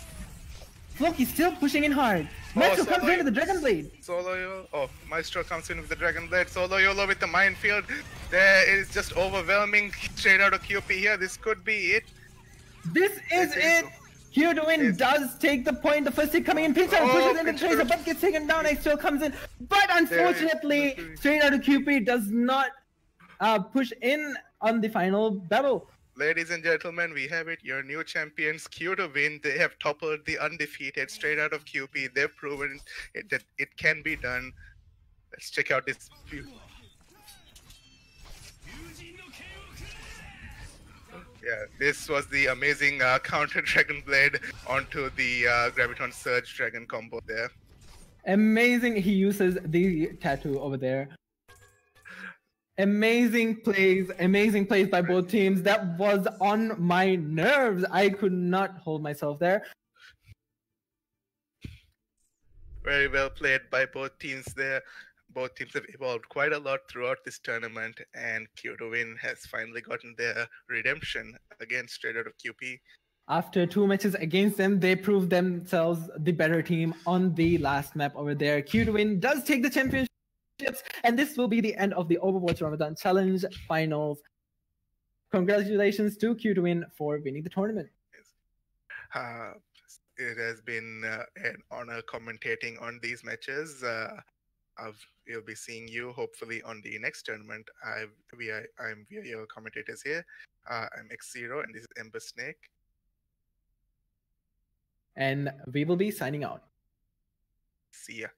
Floki still pushing in hard. Maestro comes in with the Dragon Blade. Solo Yolo. Oh, Maestro comes in with the Dragon Blade. Solo Yolo with the Minefield. There is just overwhelming straight out of QP here. This could be it. This is it. QTOWIN does take the point. The first hit coming in. Pincher pushes into the Tracer, but gets taken down. XTRL comes in. But unfortunately, straight out of QP does not push in on the final battle. Ladies and gentlemen, we have it. Your new champions, QTOWIN. They have toppled the undefeated straight out of QP. They've proven that it can be done. Let's check out this view. Yeah, this was the amazing counter Dragon Blade onto the Graviton Surge Dragon combo there. Amazing. He uses the tattoo over there. Amazing plays by both teams. That was on my nerves. I could not hold myself there. Very well played by both teams there. Both teams have evolved quite a lot throughout this tournament, and QTOWIN has finally gotten their redemption against straight out of QP. After 2 matches against them, they proved themselves the better team on the last map over there. QTOWIN does take the championship. And this will be the end of the Overwatch Ramadan Challenge Finals. Congratulations to QTOWIN for winning the tournament. It has been an honor commentating on these matches. We'll be seeing you hopefully on the next tournament. I'm your commentators here. I'm X0 and this is Ember Snake. And we will be signing out. See ya.